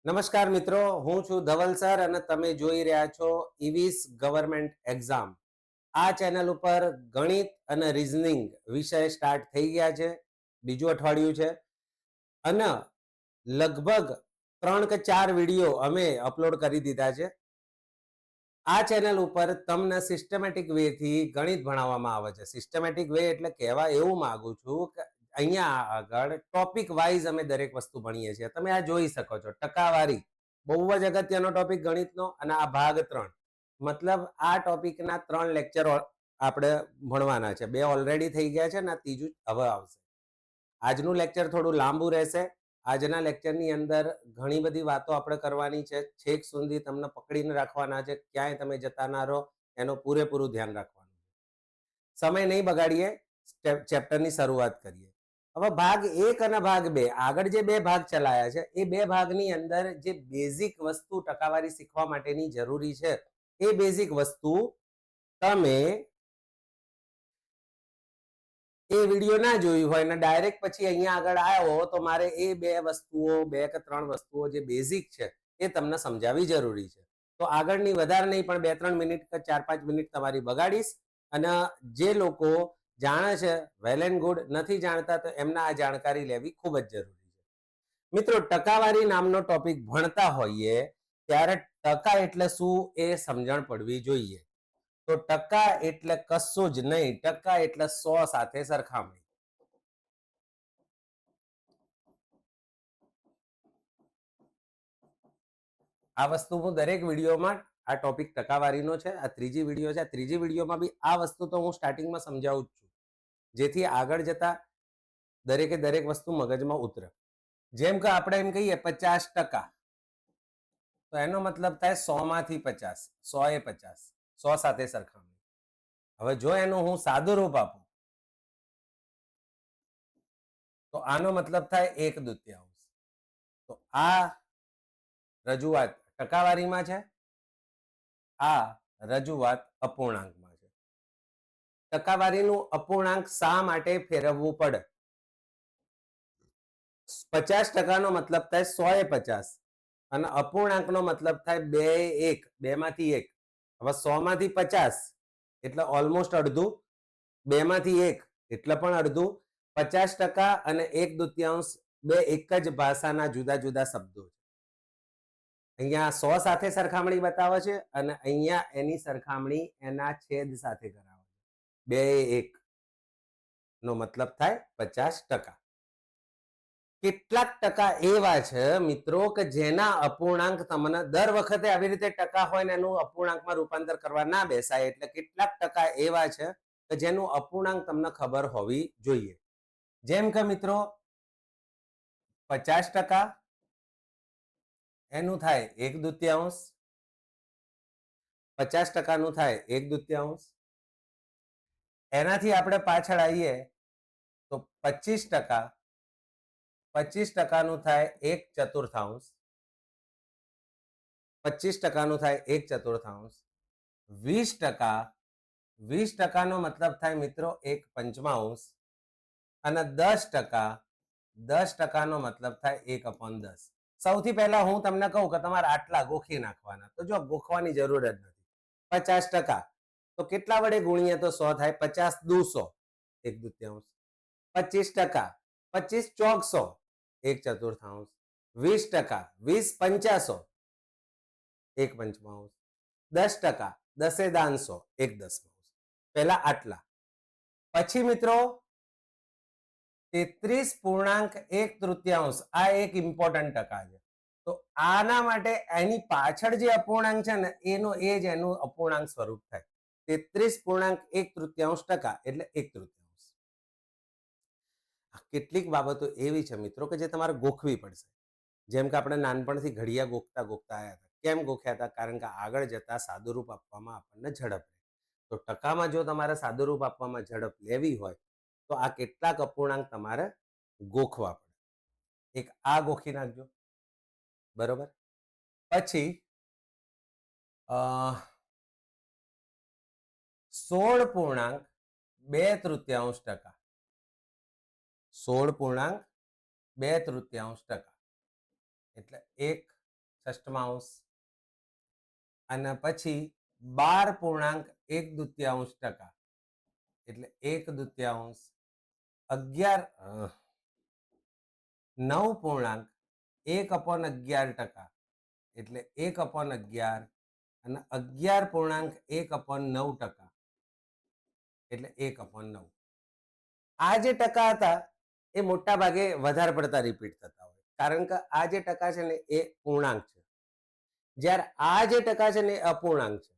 નમસ્કાર મિત્રો, હું છું ધવલ સર અને તમે જોઈ રહ્યા છો ઈવીસ ગવર્મેન્ટ એક્ઝામ. આ ચેનલ ઉપર ગણિત અને રીઝનિંગ વિષય સ્ટાર્ટ થઈ ગયા છે. બીજું અઠવાડિયું છે અને લગભગ 3 કે 4 વિડીયો અમે અપલોડ કરી દીધા છે. આ ચેનલ ઉપર તમને સિસ્ટમેટિક વે થી ગણિત ભણાવવામાં આવે છે. સિસ્ટમેટિક વે એટલે કહેવા એવું માંગુ છું કે અહીંયા આગળ ટોપિક વાઇઝ અમે દરેક વસ્તુ ભણીએ છીએ. તમે આ જોઈ શકો છો, ટકાવારી બહુ જ અગત્યનો ટોપિક ગણિતનો, અને આ ભાગ 3. મતલબ આ ટોપિકના 3 લેક્ચર આપણે ભણવાના છે. 2 ઓલરેડી થઈ ગયા છે અને ત્રીજું હવે આવશે. આજનું લેક્ચર થોડું લાંબુ રહેશે. આજના લેક્ચરની અંદર ઘણી બધી વાતો આપણે કરવાની છે. છેક સુધી તમને પકડીને રાખવાના છે, ક્યાંય તમે જતા ના રહો, એનું પૂરેપૂરું ધ્યાન રાખવાનું. સમય નહીં બગાડીએ, ચેપ્ટરની શરૂઆત કરીએ. હવે ભાગ 1 અને ભાગ 2, આગળ જે 2 ભાગ ચલાયા છે એ 2 ભાગની અંદર જે બેઝિક વસ્તુ ટકાવારી શીખવા માટેની જરૂરી છે એ બેઝિક વસ્તુ તમે એ વિડીયો ના જોયું હોય ને ડાયરેક્ટ પછી અહીંયા આગળ આવ્યો તો મારે એ 2 વસ્તુઓ, 2 કે 3 વસ્તુઓ જે બેઝિક છે એ તમને સમજાવવી જરૂરી છે. તો આગળની વધારે નહીં પણ 2-3 મિનિટ કે 4-5 મિનિટ તમારી બગાડીશ. અને જે લોકો જાણે છે વેલ એન્ડ ગુડ, નથી જાણતા તો એમના આ જાણકારી લેવી ખૂબ જ જરૂરી છે. મિત્રો, ટકાવારી નામનો ટોપિક ભણતા હોઈએ ત્યારે ટકા એટલે શું એ સમજણ પડવી જોઈએ. તો ટકા એટલે કશું જ નહીં, ટકા એટલે 100 સાથે સરખામણી. આ વસ્તુ હું દરેક વિડીયોમાં, આ ટોપિક ટકાવારીનો છે, આ ત્રીજી વિડીયો છે, ત્રીજી વિડીયોમાં બી આ વસ્તુ તો હું સ્ટાર્ટિંગમાં સમજાવું જ છું, જેથી આગળ જતા દરેકે દરેક વસ્તુ મગજમાં ઉતરે. જેમ કે આપણે એમ કહીએ 50%, તો એનો મતલબ થાય 100 માંથી 50, 100 એ 50, 100 સાથે સરખામણી. હવે જો એનું હું સાદું રૂપ આપું તો આનો મતલબ થાય 1/2. તો આ રજૂઆત ટકાવારીમાં છે, આ રજૂઆત અપૂર્ણાંકમાં છે. ટકાવારીનું અપૂર્ણાંક શા માટે ફેરવવું પડે? 50% નો મતલબ થાય 100 એ 50 અને અપૂર્ણાંકનો મતલબ થાય 2 1, 2 માંથી 1. હવે 100 માંથી 50 એટલે ઓલમોસ્ટ અડધું, 2 માંથી 1 એટલે પણ અડધું. 50% અને 1/2 બે એક જ ભાષાના જુદા જુદા શબ્દો છે. અહીંયા 100 સાથે સરખામણી બતાવે છે અને અહીંયા એની સરખામણી એના છેદ સાથે કરાવે છે. 2 1 નો મતલબ થાય 50%. કેટલાક ટકા એવા છે મિત્રો કે જેના અપૂર્ણાંક તમને દર વખતે આવી રીતે ટકા હોય ને એનું અપૂર્ણાંકમાં રૂપાંતર કરવા ના બેસાય. એટલે કેટલાક ટકા એવા છે કે જેનું અપૂર્ણાંક તમને ખબર હોવી જોઈએ. જેમ કે મિત્રો 50% એનું થાય 1/2, 50% નું થાય 1/2. એનાથી આપણે પાછળ આવીએ તો 25%, 25% નું થાય 1/4, 25% નું થાય 1/4. 20%, 20% નો મતલબ થાય મિત્રો 1/5 અને 10%, 10% નો મતલબ થાય 1/10. સૌથી પહેલા હું તમને કહું કે તમારે આટલા ગોખી નાખવાના, તો જો ગોખવાની જરૂર જ નથી. 50% તો કેટલા વડે ગુણીએ તો 100 થાય? 50 દુ 100, 1/2. 25%, 25 ચોક 100, 1/4. 20%, 20 50, 1/5. 10%, 10 દાન 100, 1/10. પહેલા આટલા. પછી મિત્રો 33.1/3, આ એક ઇમ્પોર્ટન્ટ ટકા છે. તો આના માટે એની પાછળ જે અપૂર્ણાંક છે ને એનો એ જ એનું અપૂર્ણાંક સ્વરૂપ થાય. 33.1/3 એટલે 1/3. કેટલીક બાબતો એવી છે મિત્રો કે જે તમારે ગોખવી પડશે. જેમ કે આપણે નાનપણથી ઘડિયા ગોખતા ગોખતા આવ્યા હતા. કેમ ગોખ્યા હતા? કારણ કે આગળ જતા સાદુરૂપ આપવામાં આપણને ઝડપ રહે. તો ટકામાં જો તમારે સાદુરૂપ આપવામાં ઝડપ લેવી હોય તો આ કેટલાક અપૂર્ણાંક તમારે ગોખવા પડે. એક આ ગોખી નાખજો, બરોબર. પછી 16.2/3, 16.2/3 એટલે 1 ષષ્ઠમાંશ અને પછી 12.1/2 એટલે 1/2 11 9.1/11 એટલે 1/11 અને 11.1/9 એટલે 1/9. આ જે ટકા હતા એ મોટા ભાગે વધારે પડતા રિપીટ થતા હોય, કારણ કે આ જે ટકા છે ને એ પૂર્ણાંક છે, જ્યારે આ જે ટકા છે ને એ અપૂર્ણાંક છે.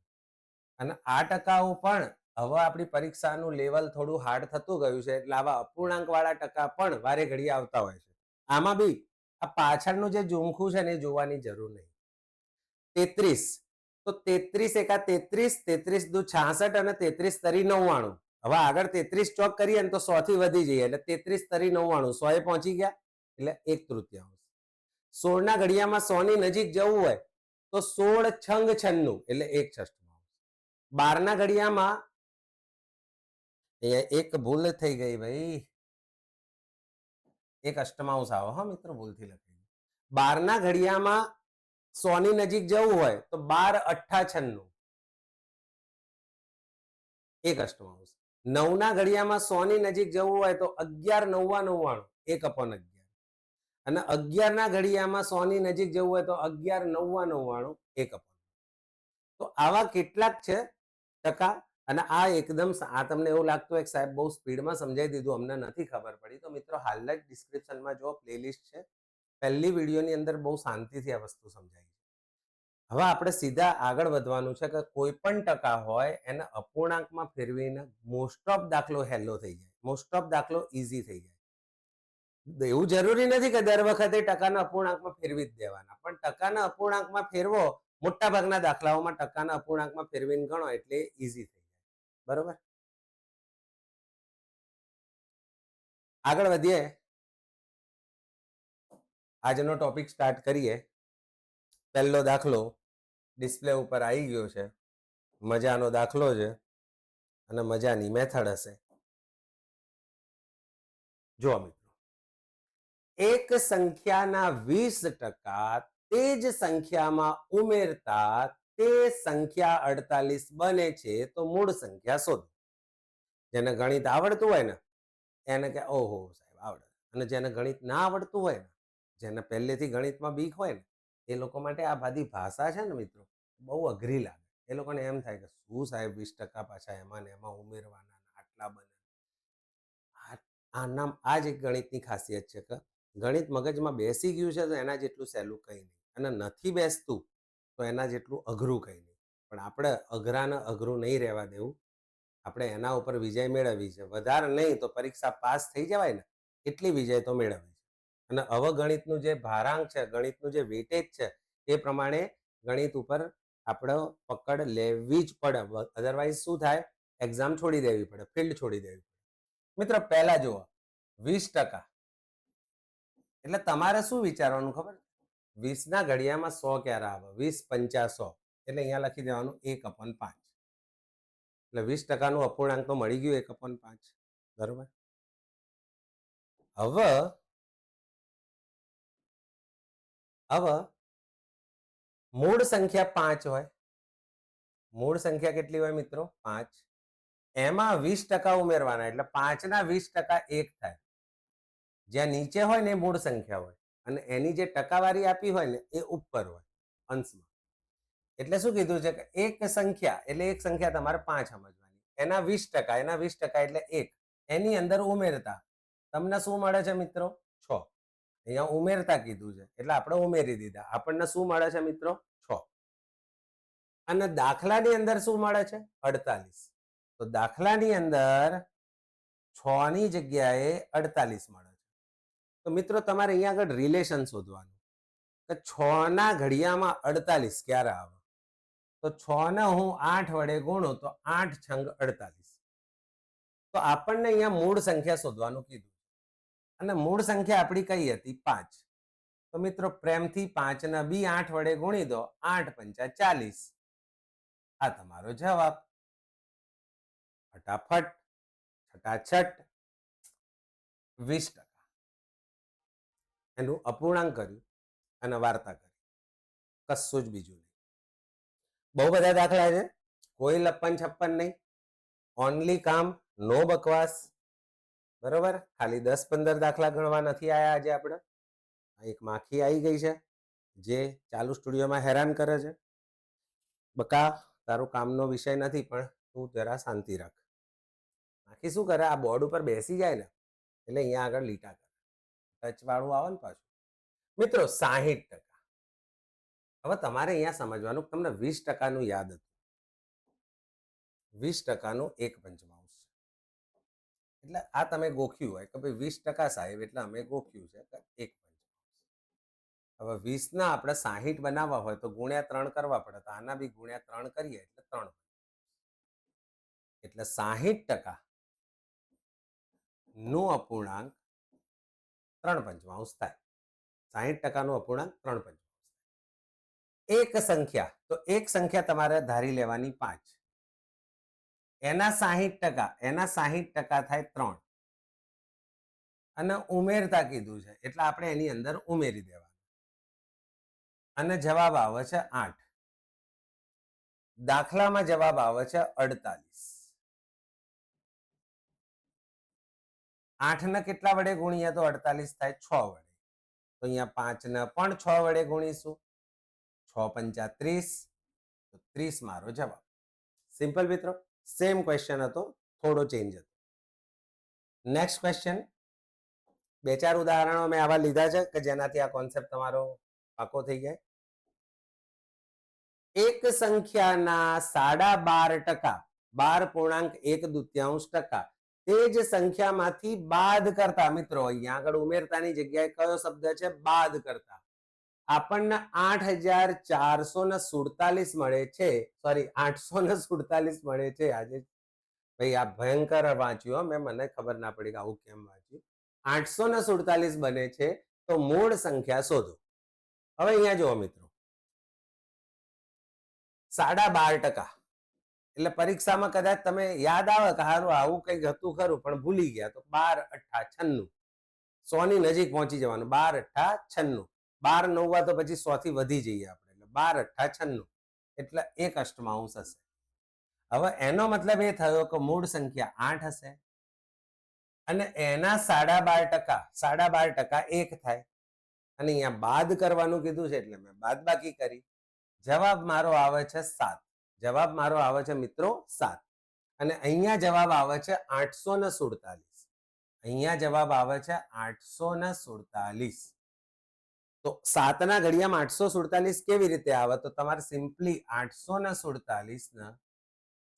અને આ ટકાઓ પણ હવે આપણી પરીક્ષાનું લેવલ થોડું હાર્ડ થતું ગયું છે, એટલે આવા અપૂર્ણાંક વાળા ટકા પણ વારે ઘડીએ આવતા હોય છે. આમાં બી આ પાછળનું જે ઝુમખું છે ને એ જોવાની જરૂર નહીં. 33 તો 33 એકા 33, 33 દુ 66 અને 33 તરી 99. હવે આગળ 33 ચોક કરીએ ને તો 100 થી વધી જઈએ, એટલે 33 તરી 99, 100 એ પહોંચી ગયા એટલે 1/3. 16 ના ઘડિયામાં 100 ની નજીક જવું હોય તો 16 છંગ 96 એટલે 1/6. 12 ના ઘડિયામાં અહીંયા એક ભૂલ થઈ ગઈ ભાઈ, એક અષ્ટમાંશ આવો હા મિત્રો, ભૂલથી લખી. 12 ના ઘડિયામાં 100 ની નજીક જવું હોય તો 12 અઠ્ઠા 96 એક અષ્ટમાંશ. 9 ના ઘડિયામાં 100 ની નજીક જવું હોય તો 11 9 99 1/11 અને 11 ના ઘડિયામાં 100 ની નજીક જવું હોય તો 11 9 99 1/. તો આવા કેટલાક છે ટકા. અને આ એકદમ આ તમને એવું લાગતું હોય કે સાહેબ બહુ સ્પીડમાં સમજાવી દીધું, અમને નથી ખબર પડી, તો મિત્રો હાલ જ ડિસ્ક્રિપ્શનમાં જો પ્લેલિસ્ટ છે, પહેલી વિડીયોની અંદર બહુ શાંતિથી આ વસ્તુ સમજાવી છે. હવે આપણે સીધા આગળ વધવાનું છે કે કોઈ પણ ટકા હોય એને અપૂર્ણાંકમાં ફેરવીને મોસ્ટ ઓફ દાખલો હેલો થઈ જાય, મોસ્ટ ઓફ દાખલો ઈઝી થઈ જાય. એવું જરૂરી નથી કે દર વખતે ટકાના અપૂર્ણાંકમાં ફેરવી જ દેવાના, પણ ટકાના અપૂર્ણાંકમાં ફેરવો મોટા ભાગના દાખલાઓમાં ટકાના અપૂર્ણાંકમાં ફેરવીને ગણો એટલે ઈઝી થઈ જાય. બરોબર, આગળ વધીએ, આજનો ટોપિક સ્ટાર્ટ કરીએ. પહેલો દાખલો ડિસ્પ્લે ઉપર આવી ગયો છે, મજાનો દાખલો છે અને મજાની મેથડ હશે. જો મિત્રો, એક સંખ્યાના 20% તે જ સંખ્યામાં ઉમેરતા તે સંખ્યા 48 બને છે, તો મૂળ સંખ્યા શોધો. જેને ગણિત આવડતું હોય ને એને કે ઓહો સાહેબ આવડે, અને જેને ગણિત ના આવડતું હોય ને, જેને પહેલેથી ગણિતમાં બીક હોય ને, એ લોકો માટે આ બધી ભાષા છે ને મિત્રો બહુ અઘરી લાગે. એ લોકોને એમ થાય કે શું સાહેબ 20% પાછા એમાં ને એમાં ઉમેરવાના, આટલા બને. આ જ એક ગણિતની ખાસિયત છે કે ગણિત મગજમાં બેસી ગયું છે તો એના જેટલું સહેલું કંઈ નહીં, અને નથી બેસતું તો એના જેટલું અઘરું કંઈ નહીં. પણ આપણે અઘરાને અઘરું નહીં રહેવા દેવું, આપણે એના ઉપર વિજય મેળવવી છે. વધારે નહીં તો પરીક્ષા પાસ થઈ જવાય ને એટલી વિજય તો મેળવવી છે. અને હવે ગણિતનું જે ભારાંક છે, ગણિતનું જે વેટેજ છે, એ પ્રમાણે ગણિત ઉપર આપણે પકડ લેવી જ પડે. અધરવાઇઝ શું થાય, એક્ઝામ છોડી દેવી પડે, ફિલ્ડ છોડી દેવી પડે. મિત્રો પહેલા જુઓ, 20% એટલે તમારે શું વિચારવાનું ખબર, 20 ના ઘડિયામાં 100 ક્યારે આવે, 20 × 100 એટલે અહીંયા લખી દેવાનું 1/5. એટલે 20% નું અપૂર્ણાંક તો મળી ગયું 1/5. બરોબર, હવે મૂળ સંખ્યા 5 હોય. મૂળ સંખ્યા કેટલી હોય મિત્રો, 5. એમાં 20% ઉમેરવાના એટલે 5 ના 20% 1 થાય. જ્યાં નીચે હોય ને એ મૂળ સંખ્યા હોય અને એની જે ટકાવારી આપી હોય ને એ ઉપર હોય અંશમાં. એટલે શું કીધું છે કે એક સંખ્યા એટલે એક સંખ્યા તમારે 5 સમજવાની, એના 20%, એના 20% એટલે 1, એની અંદર ઉમેરતા તમને શું મળે છે મિત્રો, 6. અહીંયા ઉમેરતા કીધું છે એટલે આપણે ઉમેરી દીધા, આપણને શું મળે છે મિત્રો, 6. અને દાખલાની અંદર શું મળે છે, 48. તો દાખલાની અંદર 6 ની જગ્યાએ 48 મળે છે. તો મિત્રો તમારે અહીંયા આગળ રિલેશન શોધવાનું કે 6 ના ઘડિયામાં 48 ક્યારે આવે. તો 6 ને હું 8 વડે ગુણું તો 8 છંગ 48. તો આપણને અહીંયા મૂળ સંખ્યા શોધવાનું કીધું અને મૂળ સંખ્યા આપણી કઈ હતી, 5. તો મિત્રો પ્રેમથી 5 ના બી 8 વડે ગુણી દો, 8 × 5 = 40. આ તમારો જવાબ. ફટાફટ, છટાછટ 20% એનું અપૂર્ણાંક કર્યું અને વાર્તા કરી. કશું જ બીજું નહીં. બહુ બધા દાખલા છે, કોઈ લપ્પન છપ્પન નહીં, ઓનલી કામ, નો બકવાસ. બરોબર, ખાલી 10-15 દાખલા ગણવા નથી આયા આજે આપણે. એક માખી આવી ગઈ છે જે ચાલુ સ્ટુડિયોમાં હેરાન કરે છે. બકા, તારું કામનો વિષય નથી, પણ તું જરા શાંતિ રાખ. માખી શું કરે, આ બોર્ડ ઉપર બેસી જાય ને એટલે અહીંયા આગળ લીટા કરે, ટચ વાળું આવે ને પાછું. મિત્રો 60%. હવે તમારે અહીંયા સમજવાનું, તમને 20%નું યાદ હતું, 20%નું 1/5 છે. એટલે આ તમે ગોખ્યું હોય કે ભાઈ 20% સાહેબ એટલે અમે ગોખ્યું છે 1/5. હવે 20 ના આપણે 60 બનાવવા હોય તો ગુણ્યા 3 કરવા પડે, તો આના બી ગુણ્યા 3 કરીએ એટલે 3. એટલે 60% નું અપૂર્ણાંક 3/5 થાય. 60%નું અપૂર્ણાંક 3/5. એક સંખ્યા, તો એક સંખ્યા તમારે ધારી લેવાની 5. એના 60% થાય 3. અને ઉમેરતા કીધું છે એટલે આપણે એની અંદર ઉમેરી દેવાનું. અને જવાબ આવે છે 8. દાખલામાં જવાબ આવે છે 48. 8 ને કેટલા વડે ગુણીએ તો 48 થાય? 6 વડે. તો અહીંયા 5 ને પણ 6 વડે ગુણીશું. 6 × 5 = 30. તો 30 મારો જવાબ. સિમ્પલ મિત્રો, સેમ ક્વેશ્ચન હતો, થોડો ચેન્જ હતો. Next question. 2-4 ઉદાહરણો મેં આવા લીધા છે કે જેનાથી આ કોન્સેપ્ટ તમારો પાકો થઈ જાય. એક સંખ્યાના 12.5%, 12.1/2% તે જ સંખ્યામાંથી બાદ કરતા, મિત્રો અહીંયા આગળ ઉમેરતાની જગ્યાએ કયો શબ્દ છે? બાદ કરતા. આપણને 8447 મળે છે. સોરી, 847 મળે છે. આજે ભાઈ આ ભયંકર વાંચ્યું, મને ખબર ના પડી કે આવું કેમ વાંચ્યું. 847 બને છે. તો મૂળ સંખ્યા શોધો. હવે અહીંયા જુઓ મિત્રો, 12.5%. એટલે પરીક્ષામાં કદાચ તમે યાદ આવે કે હારું આવું કંઈક હતું ખરું પણ ભૂલી ગયા, તો 12×8 = 96. 100 ની નજીક પહોંચી જવાનું. 12×8 = 96. 12 9 તો પછી 100 થી વધી જઈએ આપણે, એટલે 12×8 = 96. એટલે 1/8 હશે. હવે એનો મતલબ એ થયો કે મૂળ સંખ્યા 8 હશે અને એના 12.5% 1 થાય. અને અહીંયા બાદ કરવાનું કીધું છે એટલે મેં બાદબાકી કરી. જવાબ મારો આવે છે 7. જવાબ મારો આવે છે મિત્રો 7. અને અહીંયા જવાબ આવે છે 847. અહીંયા જવાબ આવે છે 847. તો 7 ના ઘડિયામાં 847 કેવી રીતે આવે? તો તમારે સિમ્પલી 847 ને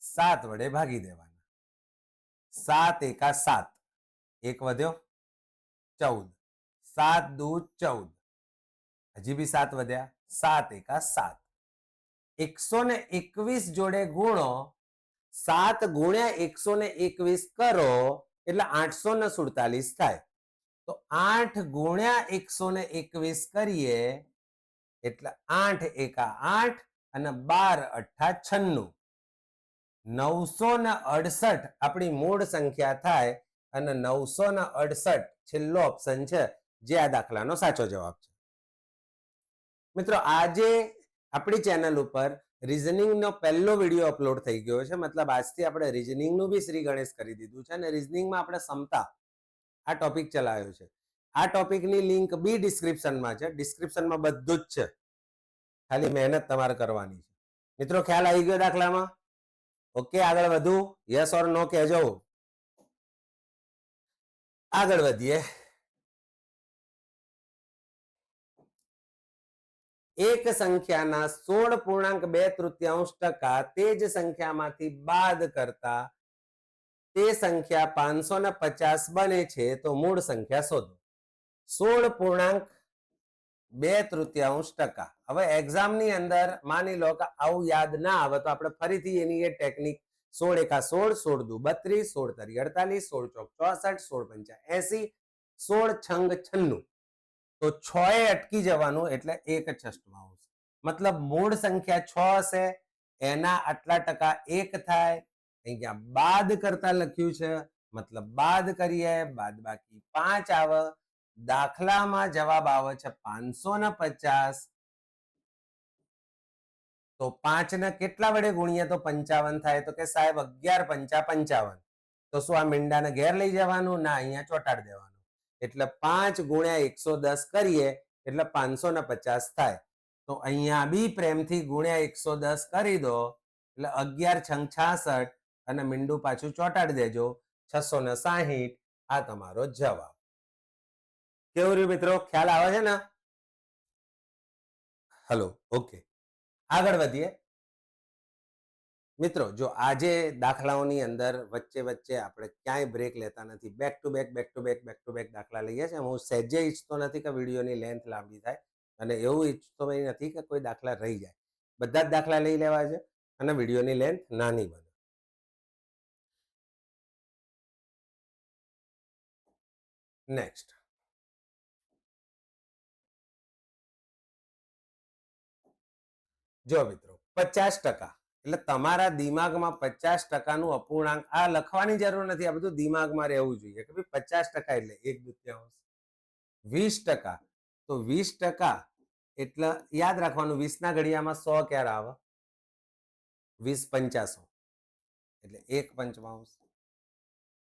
7 વડે ભાગી દેવાના. 7 × 7, 1 વધ્યો 14. 7 × 2 = 14. હજી બી 7 વધ્યા. 7 × 7. 121 જોડે ગુણો. 7 × 121 કરો એટલે 847 થાય. તો 8 × 121 કરીએ એટલે 8 × 1 = 8 અને 12×8 = 96. 968 આપણી મૂળ સંખ્યા થાય અને 968 છેલ્લો ઓપ્શન છે, જે આ દાખલાનો સાચો જવાબ છે. મિત્રો, આજે આપણી ચેનલ ઉપર રીઝનિંગ નો પહેલો વિડીયો અપલોડ થઈ ગયો છે. મતલબ આજથી આપણે રીઝનિંગ નું બી શ્રી ગણેશ કરી દીધું છે અને રીઝનિંગમાં આપણે સમતા આ ટોપિક ચલાવ્યો છે. આ ટોપિકની લિંક બી ડિસ્ક્રિપ્શનમાં છે. ડિસ્ક્રિપ્શનમાં બધું જ છે, ખાલી મહેનત તમારે કરવાની છે. મિત્રો, ખ્યાલ આવી ગયો દાખલામાં? ઓકે, આગળ વધુ? યસ ઓર નો કહેજો. આગળ વધીએ. એક સંખ્યાના 16.2/3% તે જ સંખ્યામાંથી બાદ કરતા તે સંખ્યા 550 બને છે. તો મૂળ સંખ્યા શોધો. 16.2/3%. હવે એક્ઝામની અંદર માની લો કે આવું યાદ ના આવે તો આપણે ફરીથી એની એ ટેકનિક 16 × 16, 16 × 32, 16 × 3 = 48, 16 × 64, 16 × 5 80, 16 × 6 = 96. તો 6 એ અટકી જવાનું એટલે 1/6. મતલબ મૂળ સંખ્યા 6 હશે, એના આટલા ટકા 1 થાય. અહીંયા બાદ કરતા લખ્યું છે, મતલબ બાદ કરીએ, બાદબાકી 5 આવે. દાખલામાં જવાબ આવે છે 550. તો 5 ને કેટલા વડે ગુણીએ તો 55 થાય? તો કે સાહેબ 11 પંચા 55. તો શું આ મીંડાને ઘેર લઈ જવાનું? ના, અહીંયા ચોટાડી દેવાનું. એટલે 5 ગુણ્યા 110 કરીએ એટલે 550 થાય. તો અહીંયા બી પ્રેમથી ગુણ્યા 110 કરી દો એટલે 11 છંગ 66 અને મીંડું પાછું ચોટાડી દેજો 660. આ તમારો જવાબ. કેવું રહ્યું મિત્રો? ખ્યાલ આવે છે ને? Hello, okay. આગળ વધીએ મિત્રો. જો આજે દાખલાઓની અંદર વચ્ચે વચ્ચે આપણે ક્યાંય બ્રેક લેતા નથી. બેક ટુ બેક દાખલા લઈએ છીએ. હું સહેજે ઈચ્છતો નથી કે વિડીયોની લેન્થ લાંબી થાય અને એવું ઈચ્છતો નથી કે કોઈ દાખલા રહી જાય. બધા જ દાખલા લઈ લેવા છે અને વિડીયોની લેન્થ નાની બને. નેક્સ્ટ જો મિત્રો 50%, એટલે તમારા દિમાગમાં 50%નું અપૂર્ણાંક, આ લખવાની જરૂર નથી, આ બધું દિમાગમાં રહેવું જોઈએ કે ભાઈ 50% એટલે 1/2. 20%, તો 20% એટલે યાદ રાખવાનું 20 ના ઘડિયામાં 100 ક્યારે આવે? 20 50 એટલે 1/5.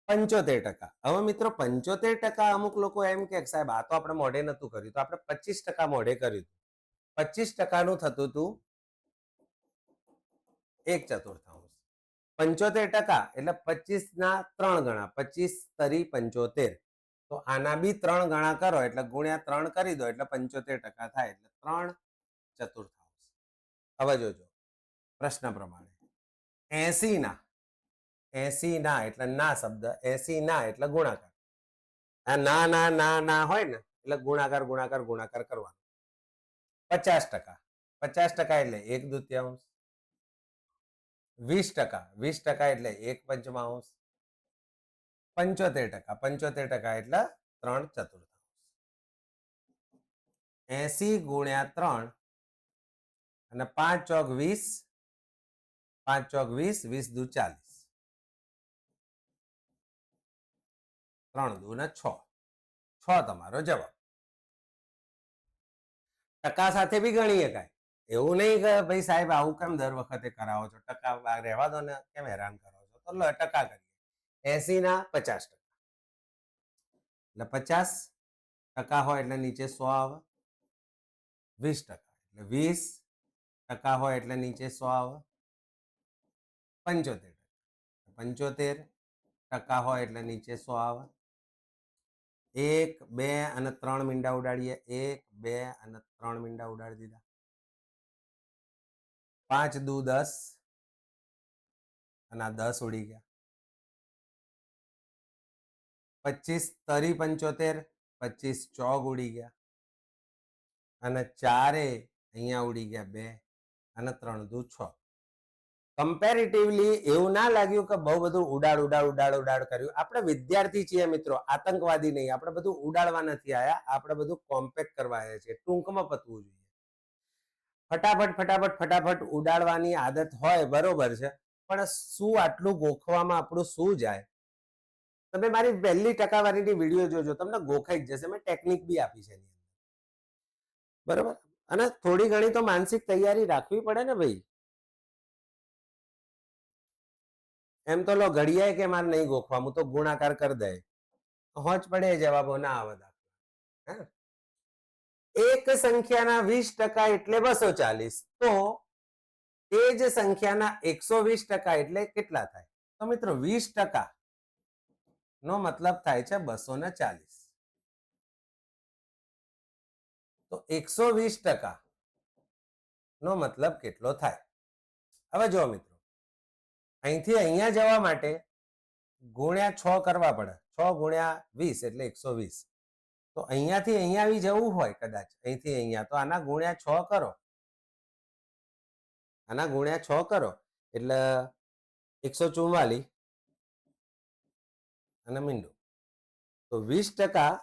75%. હવે મિત્રો 75% અમુક લોકો એમ કે સાહેબ આ તો આપણે મોઢે નતું કર્યું, તો આપણે 25% મોઢે કર્યું. 25%નું થતું હતું 1/4. 75% એટલે 25 ના 3 ગણા, 25 તરી 75. તો આના બી 3 ગણા કરો એટલે ગુણ્યા 3 કરી દો એટલે 75% થાય, એટલે 3/4. હવે જોજો પ્રશ્ન પ્રમાણે 80 ના, 80 ના એટલે ના શબ્દ, 80 ના એટલે ગુણાકાર. આ ના ના ના ના હોય ને એટલે ગુણાકાર ગુણાકાર ગુણાકાર કરવાનો. 50%, 50% એટલે 1/2. 20%, 20% એટલે 1/5. 75%, 75% એટલે 3/4. 80 ગુણ્યા 3 અને 5 ચોક 20, 5 ચોક 20, 20 દુ 40, 3 દુ ને 6. 6 તમારો જવાબ. ટકા સાથે બી ગણી શકાય. એવું નહીં કે ભાઈ સાહેબ આવું કેમ દર વખતે કરાવો છો, ટકા રહેવા દો ને, કેમ હેરાન કરો છો? તો ટકા કરીએ. 80 ના 50%, એટલે 50% હોય એટલે નીચે 100 આવે. 20% એટલે 20% હોય એટલે નીચે 100 આવે. 75%, 75% હોય એટલે નીચે 100 આવે. 1 2 અને 3 મીંડા ઉડાડીએ. 1 2 અને 3 મીંડા ઉડાડી દીધા. 5 દુ 10 અને આ 10 ઉડી ગયા. 25 તરી 75, 25 ચોક ઉડી ગયા અને 4 અહીંયા ઉડી ગયા 2 અને 3 દુ 6. કમ્પેરેટિવલી એવું ના લાગ્યું કે બહુ બધું ઉડાડ કર્યું. આપણે વિદ્યાર્થી છીએ મિત્રો, આતંકવાદી નહીં. આપણે બધું ઉડાડવા નથી આયા, આપણે બધું કોમ્પેક્ટ કરવા આવ્યા છીએ. ટૂંકમાં પતવું જોઈએ. ફટાફટ ઉડાડવાની આદત હોય બરોબર છે, પણ શું આટલું ગોખવામાં આપણું શું જાય? તમે મારી પહેલી ટકાવારીની વિડીયો જોજો, તમને ગોખાઈ જ જશે. મેં ટેકનિક બી આપી છે બરોબર. અને થોડી ઘણી તો માનસિક તૈયારી રાખવી પડે ને ભાઈ. એમ તો લો ઘડિયાએ કે મારે નહીં ગોખવા, હું તો ગુણાકાર કરી દે, હોજ પડે જવાબો ના આવે. એક સંખ્યાના 20% એટલે 240. તો એ જ સંખ્યાના 120% એટલે કેટલા થાય? તો મિત્રો 20% નો મતલબ થાય છે 240. તો 120% નો મતલબ કેટલો થાય? હવે જો મિત્રો, અહીંથી અહીંયા જવા માટે ગુણ્યા 6 કરવા પડે. 6 ગુણ્યા 20 એટલે 120. તો અહીંયાથી અહીંયા આવી જવું હોય કદાચ અહીંથી અહીંયા, તો આના ગુણ્યા 6 કરો. આના ગુણ્યા 6 કરો એટલે 144 અને મીંડું. તો 20%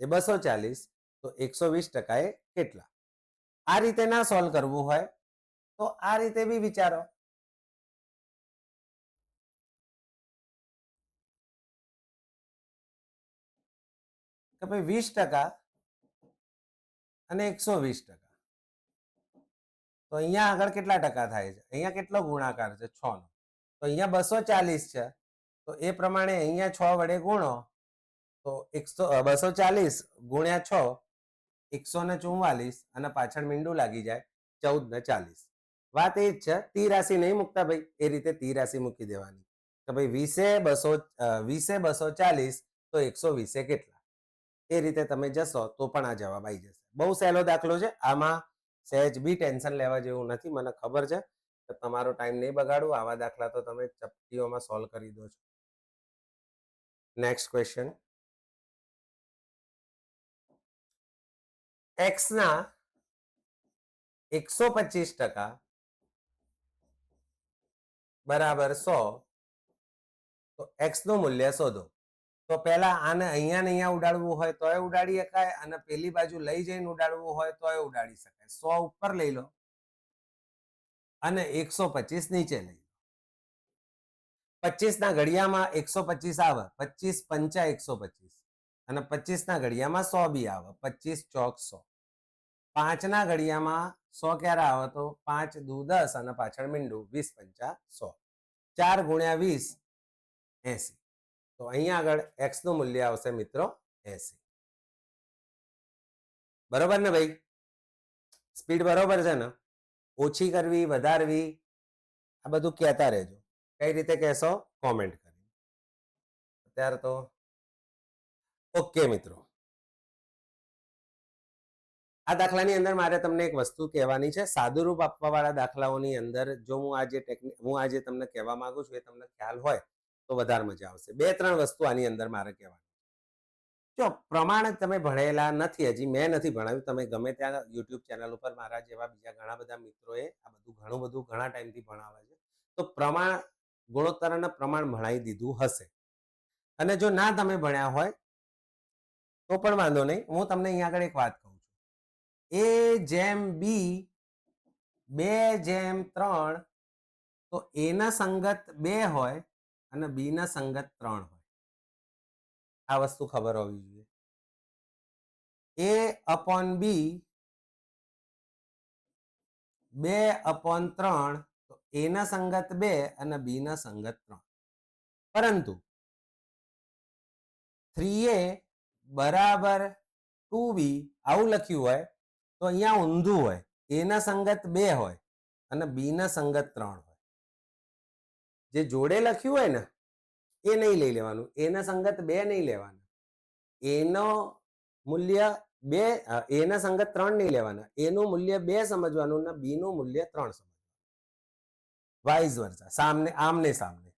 એ 240, તો 120% એ કેટલા? આ રીતે ના સોલ્વ કરવું હોય તો આ રીતે બી વિચારો કે ભાઈ 20% અને 120%. તો અહીંયા આગળ કેટલા ટકા થાય છે? અહીંયા કેટલો ગુણાકાર છે? 6 નો. તો અહીંયા 240 છે, તો એ પ્રમાણે અહીંયા 6 વડે ગુણો તો 240 ગુણ્યા 6 144 અને પાછળ મીંડું લાગી જાય 14 ને 40. વાત એ જ છે, તી રાશિ નહીં મૂકતા ભાઈ, એ રીતે તી રાશિ મૂકી દેવાની કે ભાઈ 20 240 તો 120 કેટલા, એ રીતે તમે જશો તો પણ આ જવાબ આવી જશે. બહુ સહેલો દાખલો છે, આમાં સહેજ બી ટેન્શન લેવા જેવું નથી. મને ખબર છે કે તમારો ટાઈમ નહીં બગાડું, આવા દાખલા તો તમે ચપટીઓમાં સોલ્વ કરી દો છો. નેક્સ્ટ ક્વેશ્ચન, x ના 125% બરાબર 100, તો x નું મૂલ્ય શોધો. તો પહેલા આને અહીંયા ને અહીંયા ઉડાડવું હોય તોય ઉડાડી શકાય, અને પેલી બાજુ લઈ જઈને ઉડાડવું હોય તોય ઉડાડી શકાય. 100 ઉપર લઈ લો અને 125 નીચે લઈ લો. 25 ના ઘડિયામાં 125 આવે, 25 પંચા 125, અને 25 ના ઘડિયામાં 100 બી આવે, 25 ચોક 100. 5 ના ઘડિયામાં 100 ક્યારે આવે? તો 5 દુ 10 અને પાછળ મીંડું 20 પંચા 100. 4 ગુણ્યા 20 80. તો અહીંયા આગળ x નું મૂલ્ય આવશે મિત્રો 80. બરોબર ને ભાઈ? સ્પીડ બરોબર છે ને? ઓછી કરવી, વધારવી, આ બધું કહેતા રહેજો. કઈ રીતે કહેશો કોમેન્ટ કરી. અત્યારે તો ઓકે મિત્રો. આ દાખલાની અંદર મારે તમને એક વસ્તુ કહેવાની છે. સાદુરૂપ આપવા વાળા દાખલાઓની અંદર જો હું આજે તમને કહેવા માંગુ છું એ તમને ખ્યાલ હોય તો વધારે મજા આવશે. 2-3 વસ્તુ આની અંદર મારે કહેવાની. જો પ્રમાણ તમે ભણેલા નથી, હજી મેં નથી ભણાવ્યું, તમે ગમે ત્યાં યુટ્યુબ ચેનલ ઉપર મારા જેવા બીજા ઘણા બધા મિત્રોએ આ બધું ઘણા ટાઈમથી ભણાવે છે, તો પ્રમાણ, ગુણોત્તર અને પ્રમાણ ભણાવી દીધું હશે. અને જો ના તમે ભણ્યા હોય તો પણ વાંધો નહીં, હું તમને અહીંયા આગળ એક વાત કહું છું. A/B 2/3, તો A ના સંગત 2 હોય અને B ના સંગત 3 હોય. આ વસ્તુ ખબર હોવી જોઈએ. A/B 2/3, તો A ના સંગત 2 અને B ના સંગત 3. પરંતુ 3A બરાબર 2B આવું લખ્યું હોય તો અહીંયા ઊંધું હોય. A ના સંગત 2 હોય અને B ના સંગત 3 હોય. જે જોડે લખ્યું હોય ને એ નહીં લઈ લેવાનું, A ના સંગત 2 નહીં લેવાના, A નો મૂલ્ય 2, A ના સંગત 3 નહીં લેવાના, A નું મૂલ્ય 2 સમજવાનું અને B નું મૂલ્ય 3 સમજવાનું. વાઇસ વર્સા, આમને સામને.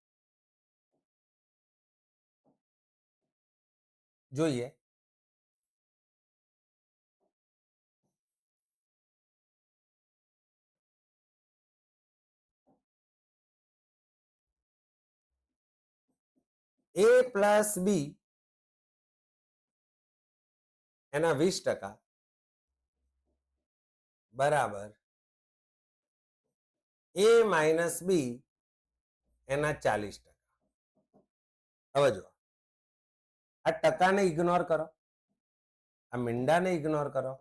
જોઈએ. A પ્લસ B એના 20% બરાબર A માઇનસ B એના 40%. હવે જો આ ટકાને ઇગ્નોર કરો, આ મીંડાને ઇગ્નોર કરો,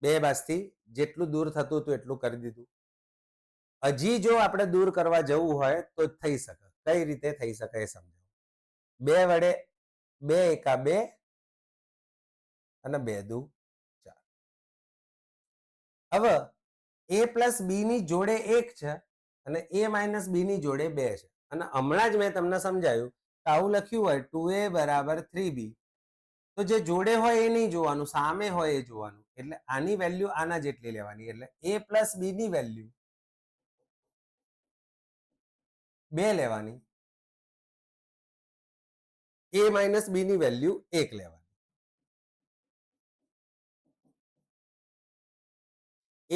બે બાજથી જેટલું દૂર થતું હતું એટલું કરી દીધું. હજી જો આપણે દૂર કરવા જવું હોય તો થઈ શકે. કઈ રીતે થઈ શકે એ સમજાવો. 2 વડે 2 એકા 2 અને 2 દુ 4. હવે A પ્લસ B ની જોડે 1 છે અને A માઇનસ B ની જોડે 2 છે, અને હમણાં જ મેં તમને સમજાયું કે આવું લખ્યું હોય 2A બરાબર 3B, તો જે જોડે હોય એ નહીં જોવાનું, સામે હોય એ જોવાનું. એટલે આની વેલ્યુ આના જેટલી લેવાની. એટલે A પ્લસ B ની વેલ્યુ 2 લેવાની, A માઇનસ B ની વેલ્યુ 1 લેવાની.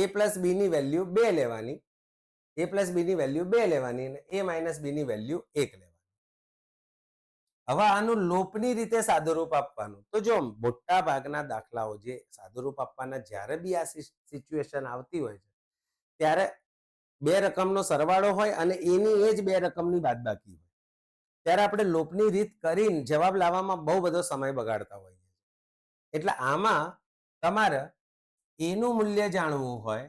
A પ્લસ B ની વેલ્યુ 2 લેવાની, A પ્લસ B ની વેલ્યુ 2 લેવાની અને A માઇનસ B ની વેલ્યુ 1 લેવાની. હવે આનું લોપની રીતે સાદુરૂપ આપવાનું. તો જો મોટા ભાગના દાખલાઓ જે સાદુરૂપ આપવાના જ્યારે બી આ સિચ્યુએશન આવતી હોય છે ત્યારે 2 રકમનો સરવાળો હોય અને એની એ જ 2 રકમની બાદબાકી હોય, ત્યારે આપણે લોપની રીત કરીને જવાબ લાવવામાં બહુ બધો સમય બગાડતા હોઈએ. એટલે આમાં તમારે એનું મૂલ્ય જાણવું હોય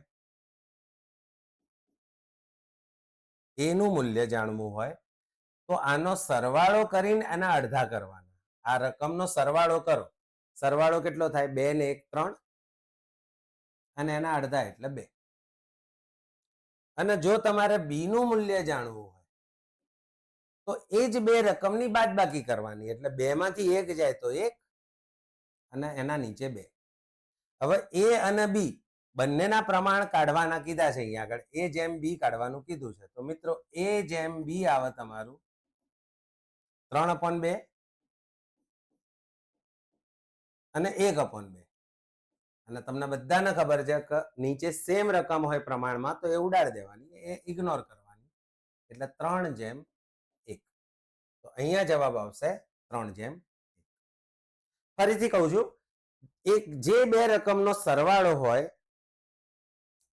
એનું મૂલ્ય જાણવું હોય તો આનો સરવાળો કરીને એના અડધા કરવાના. આ રકમનો સરવાળો કરો. સરવાળો કેટલો થાય? 2 ને 1 3 અને એના અડધા એટલે 2. અને જો તમારે બી નું મૂલ્ય જાણવું હોય તો એ જ બે રકમની બાદબાકી કરવાની. એટલે 2 માંથી 1 જાય તો 1 અને એના નીચે 2. હવે એ અને બી બંનેના પ્રમાણ કાઢવાના કીધા છે અહીંયા આગળ. એ જેમ બી કાઢવાનું કીધું છે. તો મિત્રો એ જેમ બી આવે તમારું 3/2 અને 1/2. અને તમને બધાને ખબર છે કે નીચે સેમ રકમ હોય પ્રમાણમાં તો એ ઉડાડી દેવાની, એ ઇગ્નોર કરવાની. એટલે 3/1. તો અહીંયા જવાબ આવશે 3/1. ફરીથી કહું છું, એક જે બે રકમનો સરવાળો હોય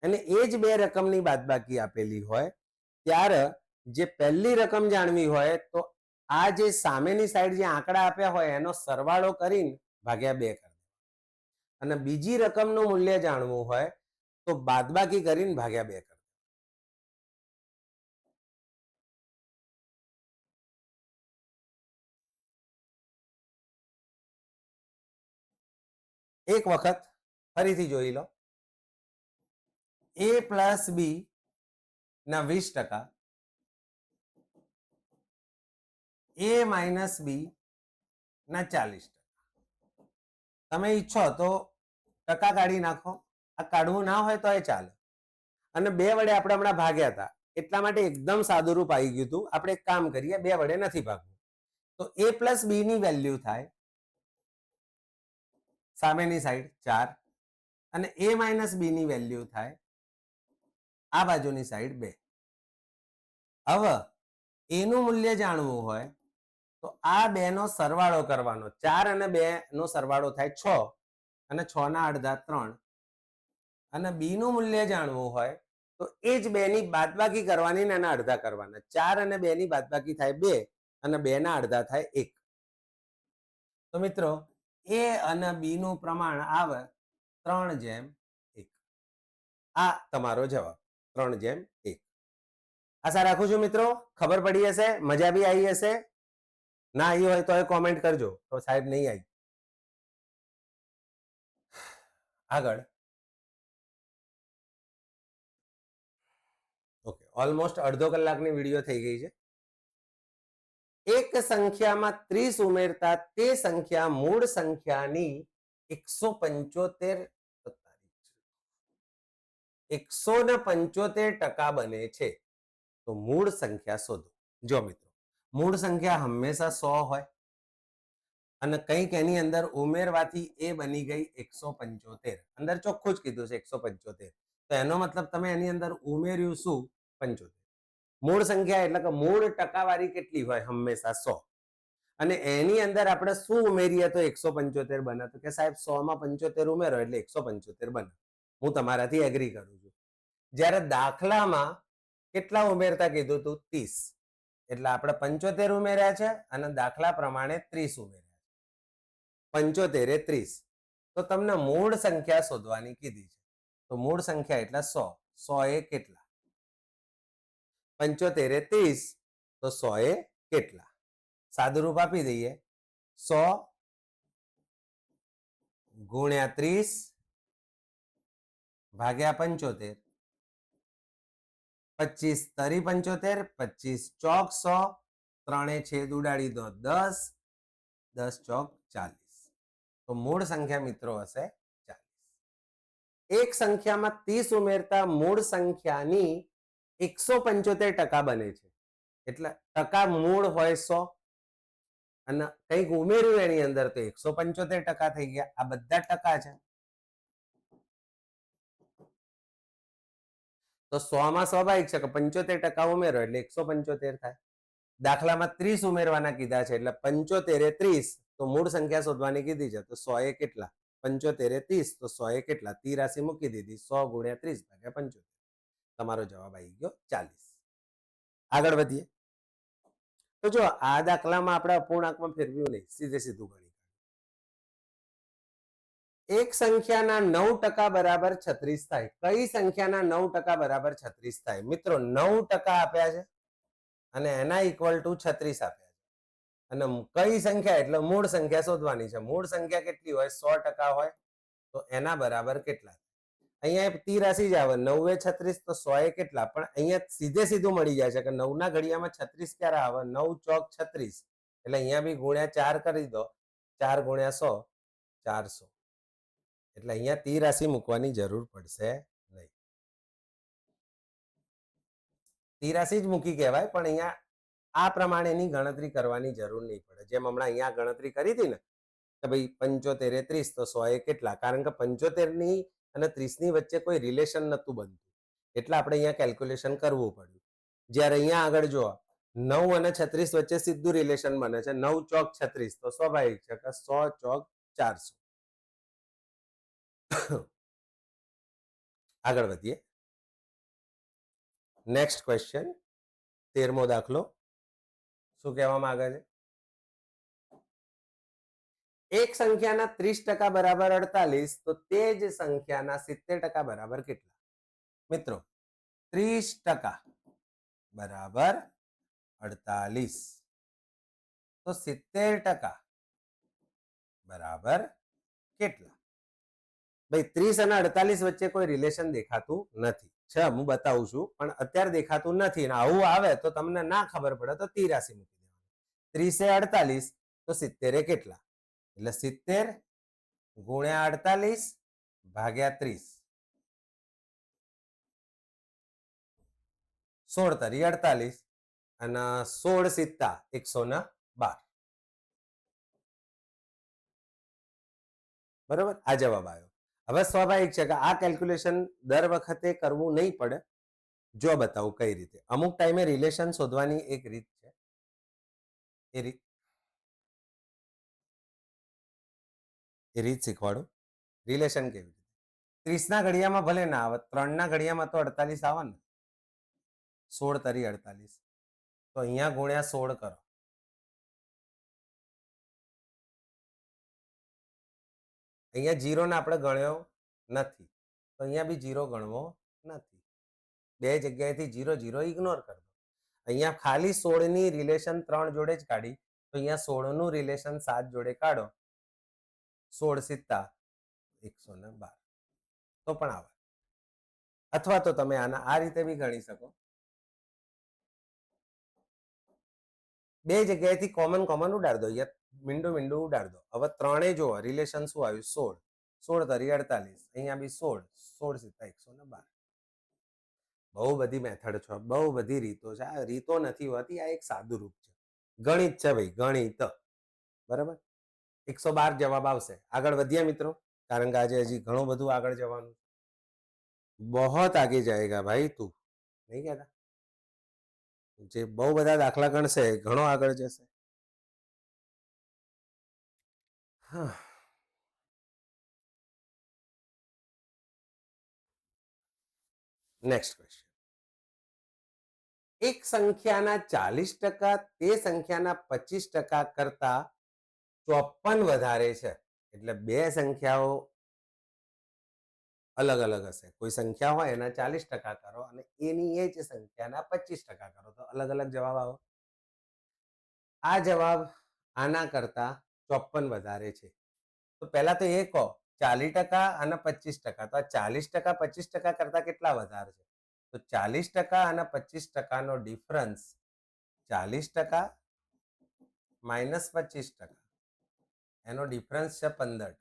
અને એ જ બે રકમની બાદબાકી આપેલી હોય ત્યારે જે પહેલી રકમ જાણવી હોય તો આ જે સામેની સાઈડ જે આંકડા આપ્યા હોય એનો સરવાળો કરીને ભાગ્યા 2 કરી. અને બીજી રકમનું મૂલ્ય જાણવું હોય તો બાદબાકી કરીને ભાગ્યા 2 કરી. એક વખત ફરીથી જોઈ લો. a પ્લસ બી ના 20%, a માઇનસ બી ના 40%. તમે ઈચ્છો તો ટકા કાઢી નાખો. આ કાઢવું ના હોય તો એ ચાલે. અને 2 વડે આપણે હમણાં ભાગ્યા હતા એટલા માટે એકદમ સાદું રૂપ આવી ગયું હતું. આપણે એક કામ કરીએ, 2 વડે નથી ભાગવું. તો a પ્લસ બી ની વેલ્યુ થાય સામેની સાઈડ 4 અને a માઇનસ બી ની વેલ્યુ થાય આ બાજુની સાઈડ 2. હવે એનું મૂલ્ય જાણવું હોય તો આ 2 નો સરવાળો કરવાનો. 4 અને 2 નો સરવાળો થાય 6 અને 6 ના અડધા 3. અને બી નું મૂલ્ય જાણવું હોય તો એ જ 2 ની બાદબાકી કરવાની ને એના અડધા કરવાના. 4 અને 2 ની બાદબાકી થાય 2 અને 2 ના અડધા થાય 1. તો મિત્રો એ અને બી નું પ્રમાણ આવે 3/1. આ તમારો જવાબ 3/1. આશા રાખું છું મિત્રો ખબર પડી હશે, મજા બી આવી હશે. ના આવી હોય તો કોમેન્ટ કરજો તો સાહેબ નહીં આવી. આગળ ઓકે, ઓલમોસ્ટ અડધો કલાકની વિડીયો થઈ ગઈ છે. એક સંખ્યામાં 30 ઉમેરતા તે સંખ્યા મૂળ સંખ્યાની 175% બને છે. તો મૂળ સંખ્યા શોધો. જો મિત્રો મૂળ સંખ્યા હંમેશા 100 હોય અને કંઈક એની અંદર ઉમેરવાથી એ બની ગઈ 175. અંદર ચોખ્ખું જ કીધું છે 175. તો એનો મતલબ તમે એની અંદર ઉમેર્યું શું? 75. મૂળ સંખ્યા એટલે કે મૂળ ટકાવારી કેટલી હોય? હંમેશા 100. અને એની અંદર આપણે શું ઉમેરીએ તો 175 બને? તો કે સાહેબ 100 માં 75 ઉમેરો એટલે 175 બને. હું તમારાથી એગ્રી કરું છું. જ્યારે દાખલામાં કેટલા ઉમેરતા કીધું તું? 30. એટલે આપણે 75 ઉમેર્યા છે અને દાખલા પ્રમાણે 30 ઉમેર્યા છે. 75 એ 30. તો તમને મૂળ સંખ્યા શોધવાની કીધી છે. તો મૂળ સંખ્યા એટલે 100. 100 એ કેટલા? 75 એ 30. તો 100 એ કેટલા? સાદું રૂપ આપી દઈએ. 100 ગુણ્યા 30 ભાગ્યા 75. 25 તરી 75, 25 ચોક 100, 3 છેદ ઉડાડી દો 10, 10 ચોક 40. તો મૂળ સંખ્યા મિત્રો હશે 40. એક સંખ્યામાં 30 ઉમેરતા મૂળ સંખ્યાની 175% બને છે. એટલે ટકા મૂળ હોય 100 અને કંઈક ઉમેર્યું એની અંદર તો 175% થઈ ગયા. આ બધા ટકા છે. તો 100 માં સ્વાભાવિક છે કે 75% ઉમેરો એટલે 175 થાય. દાખલામાં 30 ઉમેરવાના કીધા છે એટલે 75 એ 30. તો મૂળ સંખ્યા શોધવાની કીધી છે. તો 100 એ કેટલા? 75 એ 30. તો 100 એ કેટલા? તી રાશિ મૂકી દીધી. 100 ગુણ્યા 30 ભાગ્યા 75. તમારો જવાબ આવી ગયો 40. આગળ વધીએ. તો જો આ દાખલામાં આપણે અપૂર્ણાંકમાં ફેરવ્યું નહીં, સીધે સીધું ગણ્યું. એક સંખ્યાના 9% બરાબર 36 થાય. કઈ સંખ્યાના 9% બરાબર 36 થાય? મિત્રો 9% આપ્યા છે અને એના ઇક્વલ ટુ 36 આપ્યા છે. અને કઈ સંખ્યા એટલે મૂળ સંખ્યા શોધવાની છે. મૂળ સંખ્યા કેટલી હોય? 100% હોય. તો એના બરાબર કેટલા? અહીંયા તિરાસી જ આવે. 9 એ 36 તો 100 એ કેટલા? પણ અહીંયા સીધે સીધું મળી જાય છે કે 9 ના ઘડિયામાં 36 ક્યારે આવે? 9 ચોક 36. એટલે અહીંયા બી ગુણ્યા 4 કરી દો. 4 ગુણ્યા 100 400. એટલે અહીંયા તિરાસી મૂકવાની જરૂર પડશે નહીં. તિરાસી જ મૂકી કહેવાય, પણ અહીંયા આ પ્રમાણેની ગણતરી કરવાની જરૂર નહીં પડે. જેમ હમણાં અહીંયા ગણતરી કરી હતી ને કે ભાઈ 75 એ 30 તો 100 એ કેટલા? કારણ કે 75 ની અને 30 ની વચ્ચે કોઈ રિલેશન નતું બનતું, એટલે આપણે અહીંયા કેલ્ક્યુલેશન કરવું પડ્યું. જ્યારે અહીંયા આગળ જો 9 અને 36 વચ્ચે સીધું રિલેશન બને છે. 9 ચોક 36 તો સ્વાભાવિક છે કે 100 ચોક 400. આગળ વધીએ. નેક્સ્ટ ક્વેશ્ચન, 13મો દાખલો. શું કહેવામાં આવે છે? એક સંખ્યાના 30% બરાબર 48 તો તે જ સંખ્યાના 70% બરાબર કેટલા? મિત્રો 30% બરાબર 48 તો 70% બરાબર કેટલા? ભાઈ 30 અને 48 વચ્ચે કોઈ રિલેશન દેખાતું નથી. છે, હું બતાવું છું, પણ અત્યારે દેખાતું નથી. આવું આવે તો તમને ના ખબર પડે તો 83 મૂકી દેવાનું. 30 એ 48 તો 70 એ કેટલા? એટલે 70 ગુણ્યા 48 ભાગ્યા 30. 16 તરી 48 અને 16 સિત્તા 112. બરોબર, આ જવાબ આવ્યો. હવે સ્વાભાવિક છે કે આ કેલ્ક્યુલેશન દર વખતે કરવું નહીં પડે. જો બતાવું કઈ રીતે. અમુક ટાઈમે રિલેશન શોધવાની એક રીત છે. એ રીત શીખવાડું. રિલેશન કેવી રીતે? 30 ના ઘડિયામાં ભલે ના આવે, 3 ના ઘડિયામાં તો 48 આવે ને. 16 તરી 48 તો અહીંયા ગુણ્યા 16 કરો. અહીંયા જીરો ને આપણે ગણ્યો નથી, તો અહીંયા બી જીરો ગણવો નથી. બે જગ્યાએથી જીરો જીરો ઇગ્નોર કરી દો. અહીંયા ખાલી 16 ની રિલેશન 3 જોડે જ કાઢી, તો અહીંયા 16 નું રિલેશન 7 જોડે કાઢો. 16 સિત્તા 112 તો પણ આવે. અથવા તો તમે આના આ રીતે બી ગણી શકો. બે જગ્યાએથી કોમન કોમન ઉડાડ દો. મીંડું મીંડું ઉડાડ દો. હવે ત્રણેય જો રિલેશન શું આવ્યું? 16. 16 તરી 48. અહીંયા બી 16. 16 સિત્તા 112. બહુ બધી મેથડ છે, બહુ બધી રીતો છે. આ રીતો નથી હોતી, આ એક સાદું રૂપ છે. ગણિત છે ભાઈ, ગણિત. બરાબર, 112 જવાબ આવશે. આગળ વધ્યા મિત્રો, કારણ કે આજે હજી ઘણું બધું આગળ જવાનું. બહોત આગે જાયેગા ભાઈ તું, નહીં કહેતા? જે બહુ બધા દાખલા ગણશે ઘણો આગળ જશે. Next question. એક સંખ્યાના 40% તે સંખ્યાના 25% કરતા 54 વધારે છે. એટલે બે સંખ્યાઓ અલગ અલગ હશે. કોઈ સંખ્યા હોય એના 40% કરો અને એની એ જ સંખ્યાના 25% કરો તો અલગ અલગ જવાબ આવે. આ જવાબ આના કરતા 54 વધારે છે. તો પહેલા તો એ કહો, 40% અને 25%. તો આ 40% 25% કરતા કેટલા વધારે છે? તો 40% અને 25% નો ડિફરન્સ 40% માઇનસ 25%, એનો ડિફરન્સ છે 15%.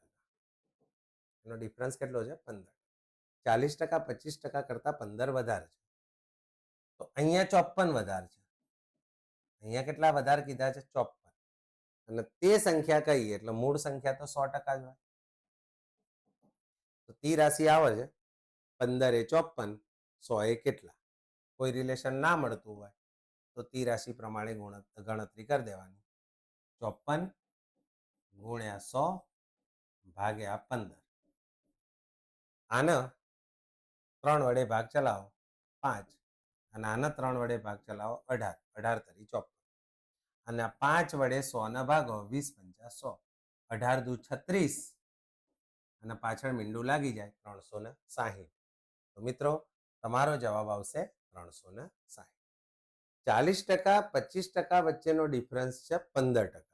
એનો ડિફરન્સ કેટલો છે? 15. 40% 25% કરતા 15 વધારે છે. તો અહીંયા 54 વધારે છે. અહીંયા કેટલા વધારે કીધા છે? 54. અને તે સંખ્યા કઈ? એટલે મૂળ સંખ્યા તો 100% જ હોય. તો તી રાશિ આવે છે 15 એ 54, 100 એ કેટલા? કોઈ રિલેશન ના મળતું હોય તો તી રાશિ પ્રમાણે ગણતરી કરી દેવાની. 54 ગુણ્યા 100 ભાગ્યા 15. આને 3 વડે ભાગ ચલાવો 5, અને આના 3 વડે ભાગ ચલાવો 18. 18 તરી 54. અને 5 વડે 100 ના ભાગો 20 × 5 = 100. 18 દુ 36 અને પાછળ મીંડું લાગી જાય 360. તો મિત્રો તમારો જવાબ આવશે 360. 40% 25% વચ્ચેનો ડિફરન્સ છે 15%.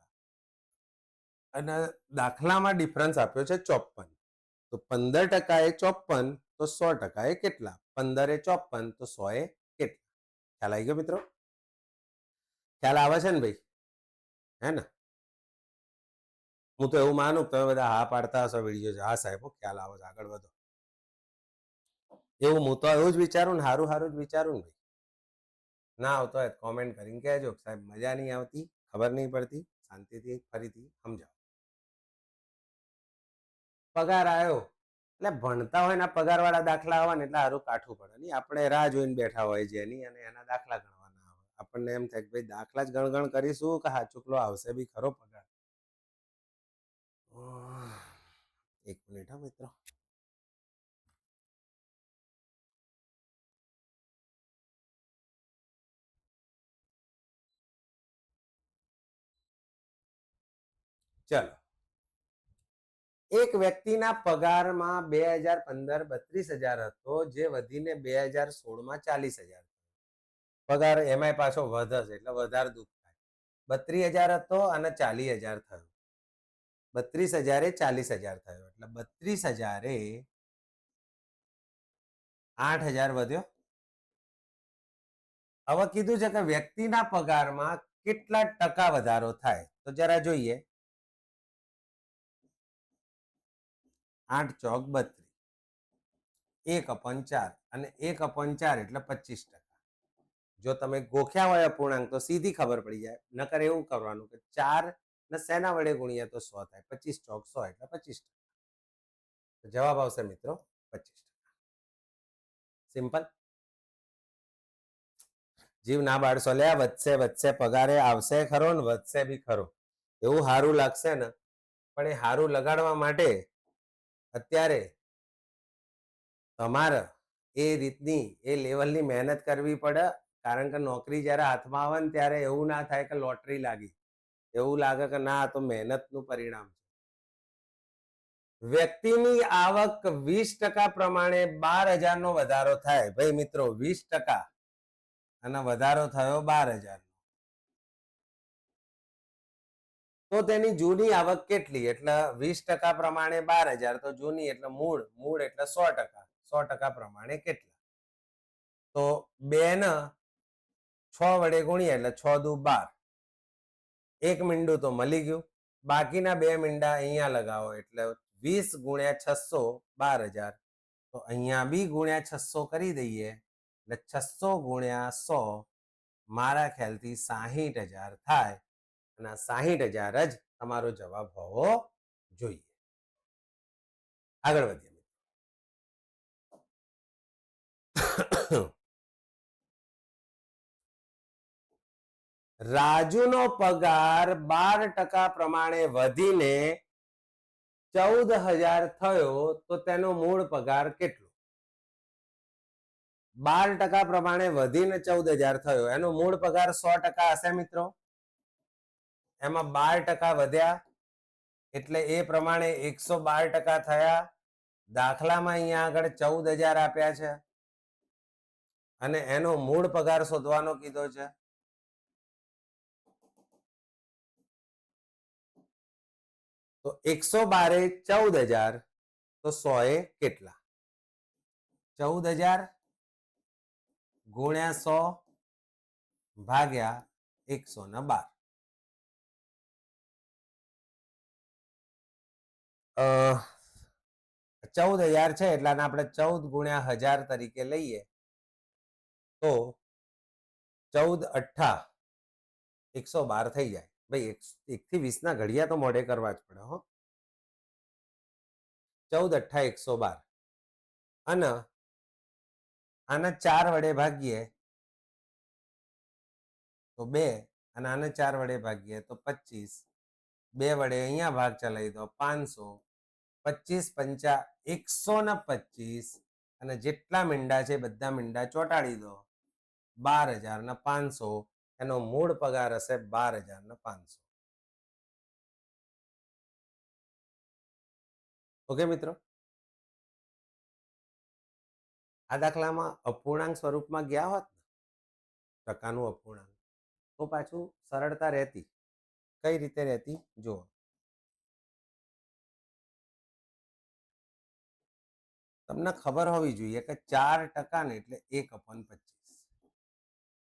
અને દાખલામાં ડિફરન્સ આપ્યો છે 54. તો 15% એ 54 તો 100% એ કેટલા? 15 એ 54 તો 100 એ કેટલા? ખ્યાલ આવી ગયો મિત્રો? ખ્યાલ આવે છે ને ભાઈ? હે ને? હું તો એવું માનું તમે બધા હા પાડતા હશો વિડીયો છે. હા સાહેબ ખ્યાલ આવે છે, આગળ વધો. એવું હું તો એવું જ વિચારું ને, સારું સારું જ વિચારું ને ભાઈ. ના આવતો હોય કોમેન્ટ કરીને કહેજો સાહેબ મજા નહીં આવતી, ખબર નહીં પડતી, શાંતિથી ફરીથી સમજાવો. પગાર આવ્યો એટલે ભણતા હોય ને પગાર વાળા દાખલા આવે ને એટલે સારું કાઠું પડે નહીં. આપણે રાહ જોઈને બેઠા હોય જેની અને એના દાખલા ગણવાના આવે. આપણને એમ થાય કે ભાઈ દાખલા જ ગણગણ કરીશું કે હા ચૂકલો આવશે બી ખરો પગાર. એક મિનિટ હા મિત્રો. ચલો, એક વ્યક્તિના પગારમાં 2015 32,000 હતો, જે વધીને 2016માં 40,000. પગાર એમાંય પાછો વધે છે એટલે વધારે દુઃખ થાય. 32,000 હતો અને 40,000 થયો. 32,000 એ 40,000 થયો એટલે 32,000 એ 8,000 વધ્યો. હવે કીધું છે કે વ્યક્તિના પગારમાં કેટલા ટકા વધારો થાય, તો જરા જોઈએ. 8 ચોક 32, 1/4 અને 1/4 એટલે 25%. જો તમે ગોખ્યા હોય અપૂર્ણાંક તો સીધી ખબર પડી જાય. નકર એવું કરવાનું કે 4 ને શેના વડે ગુણ્યા તો 100 થાય. 25 ચોક 100 એટલે 25%. જવાબ આવશે મિત્રો 25%. સિમ્પલ. જીવ ના બાળશો લે, વધશે વધશે પગારે આવશે ખરો ને વધશે બી ખરો. એવું સારું લાગશે ને, પણ એ સારું લગાડવા માટે અત્યારે તમારે એ રીતની એ લેવલની મહેનત કરવી પડે. કારણ કે નોકરી જ્યારે હાથમાં આવે ને ત્યારે એવું ના થાય કે લોટરી લાગી. એવું લાગે કે ના આ તો મહેનતનું પરિણામ છે. વ્યક્તિની આવક 20% પ્રમાણે 12,000 નો વધારો થાય. ભાઈ મિત્રો 20% અને વધારો થયો 12,000. તો તેની જૂની આવક કેટલી? એટલે 20% પ્રમાણે 12,000 તો જૂની એટલે મૂળ એટલે 100%. 100% પ્રમાણે કેટલા? તો 2 ને 6 વડે ગુણીએ એટલે 6 દુ 12. એક મીંડું તો મળી ગયું. બાકીના 2 મીંડા અહીંયા લગાવો એટલે 20 ગુણ્યા 600 12,000. તો અહીંયા બી ગુણ્યા 600 કરી દઈએ એટલે 600 ગુણ્યા 100 મારા ખ્યાલથી 60,000 થાય. અને 60,000 જ તમારો જવાબ હોવો જોઈએ. આગળ વધીએ. રાજુનો પગાર 12% પ્રમાણે વધીને 14,000 થયો તો તેનો મૂળ પગાર કેટલો? 12% પ્રમાણે વધીને 14,000 થયો, એનો મૂળ પગાર 100% હશે મિત્રો. એમાં 12% વધ્યા એટલે એ પ્રમાણે 112% થયા. દાખલામાં અહીંયા આગળ 14,000 આપ્યા છે અને એનો મૂળ પગાર શોધવાનો કીધો છે. તો 112 એ 14,000 તો 100 એ કેટલા? 14,000 ગુણ્યા 100 ભાગ્યા 112. 14,000 છે એટલે આપણે 14 ગુણ્યા 1000 તરીકે લઈએ તો 14 અઠ્ઠા 112 થઈ જાય. ભાઈ 1 થી 20 ના ઘડિયા તો મોઢે કરવા જ પડે હો. 14 અઠ્ઠા 112 અને આના 4 વડે ભાગીએ તો 2 અને આને 4 વડે ભાગીએ તો 25. 2 વડે અહીંયા ભાગ ચલાવી દો 500. 25 પંચા 125 અને જેટલા મીંડા છે બધા મીંડા ચોંટાડી દો. 12,500 એનો મૂળ પગાર હશે 12,500. ઓકે મિત્રો, આ દાખલામાં અપૂર્ણાંક સ્વરૂપમાં ગયા હોત ને ટકાનું અપૂર્ણાંક, તો પાછું સરળતા રહેતી. કઈ રીતે રહેતી જુઓ. તમને ખબર હોવી જોઈએ કે 4% ને એટલે 1/25,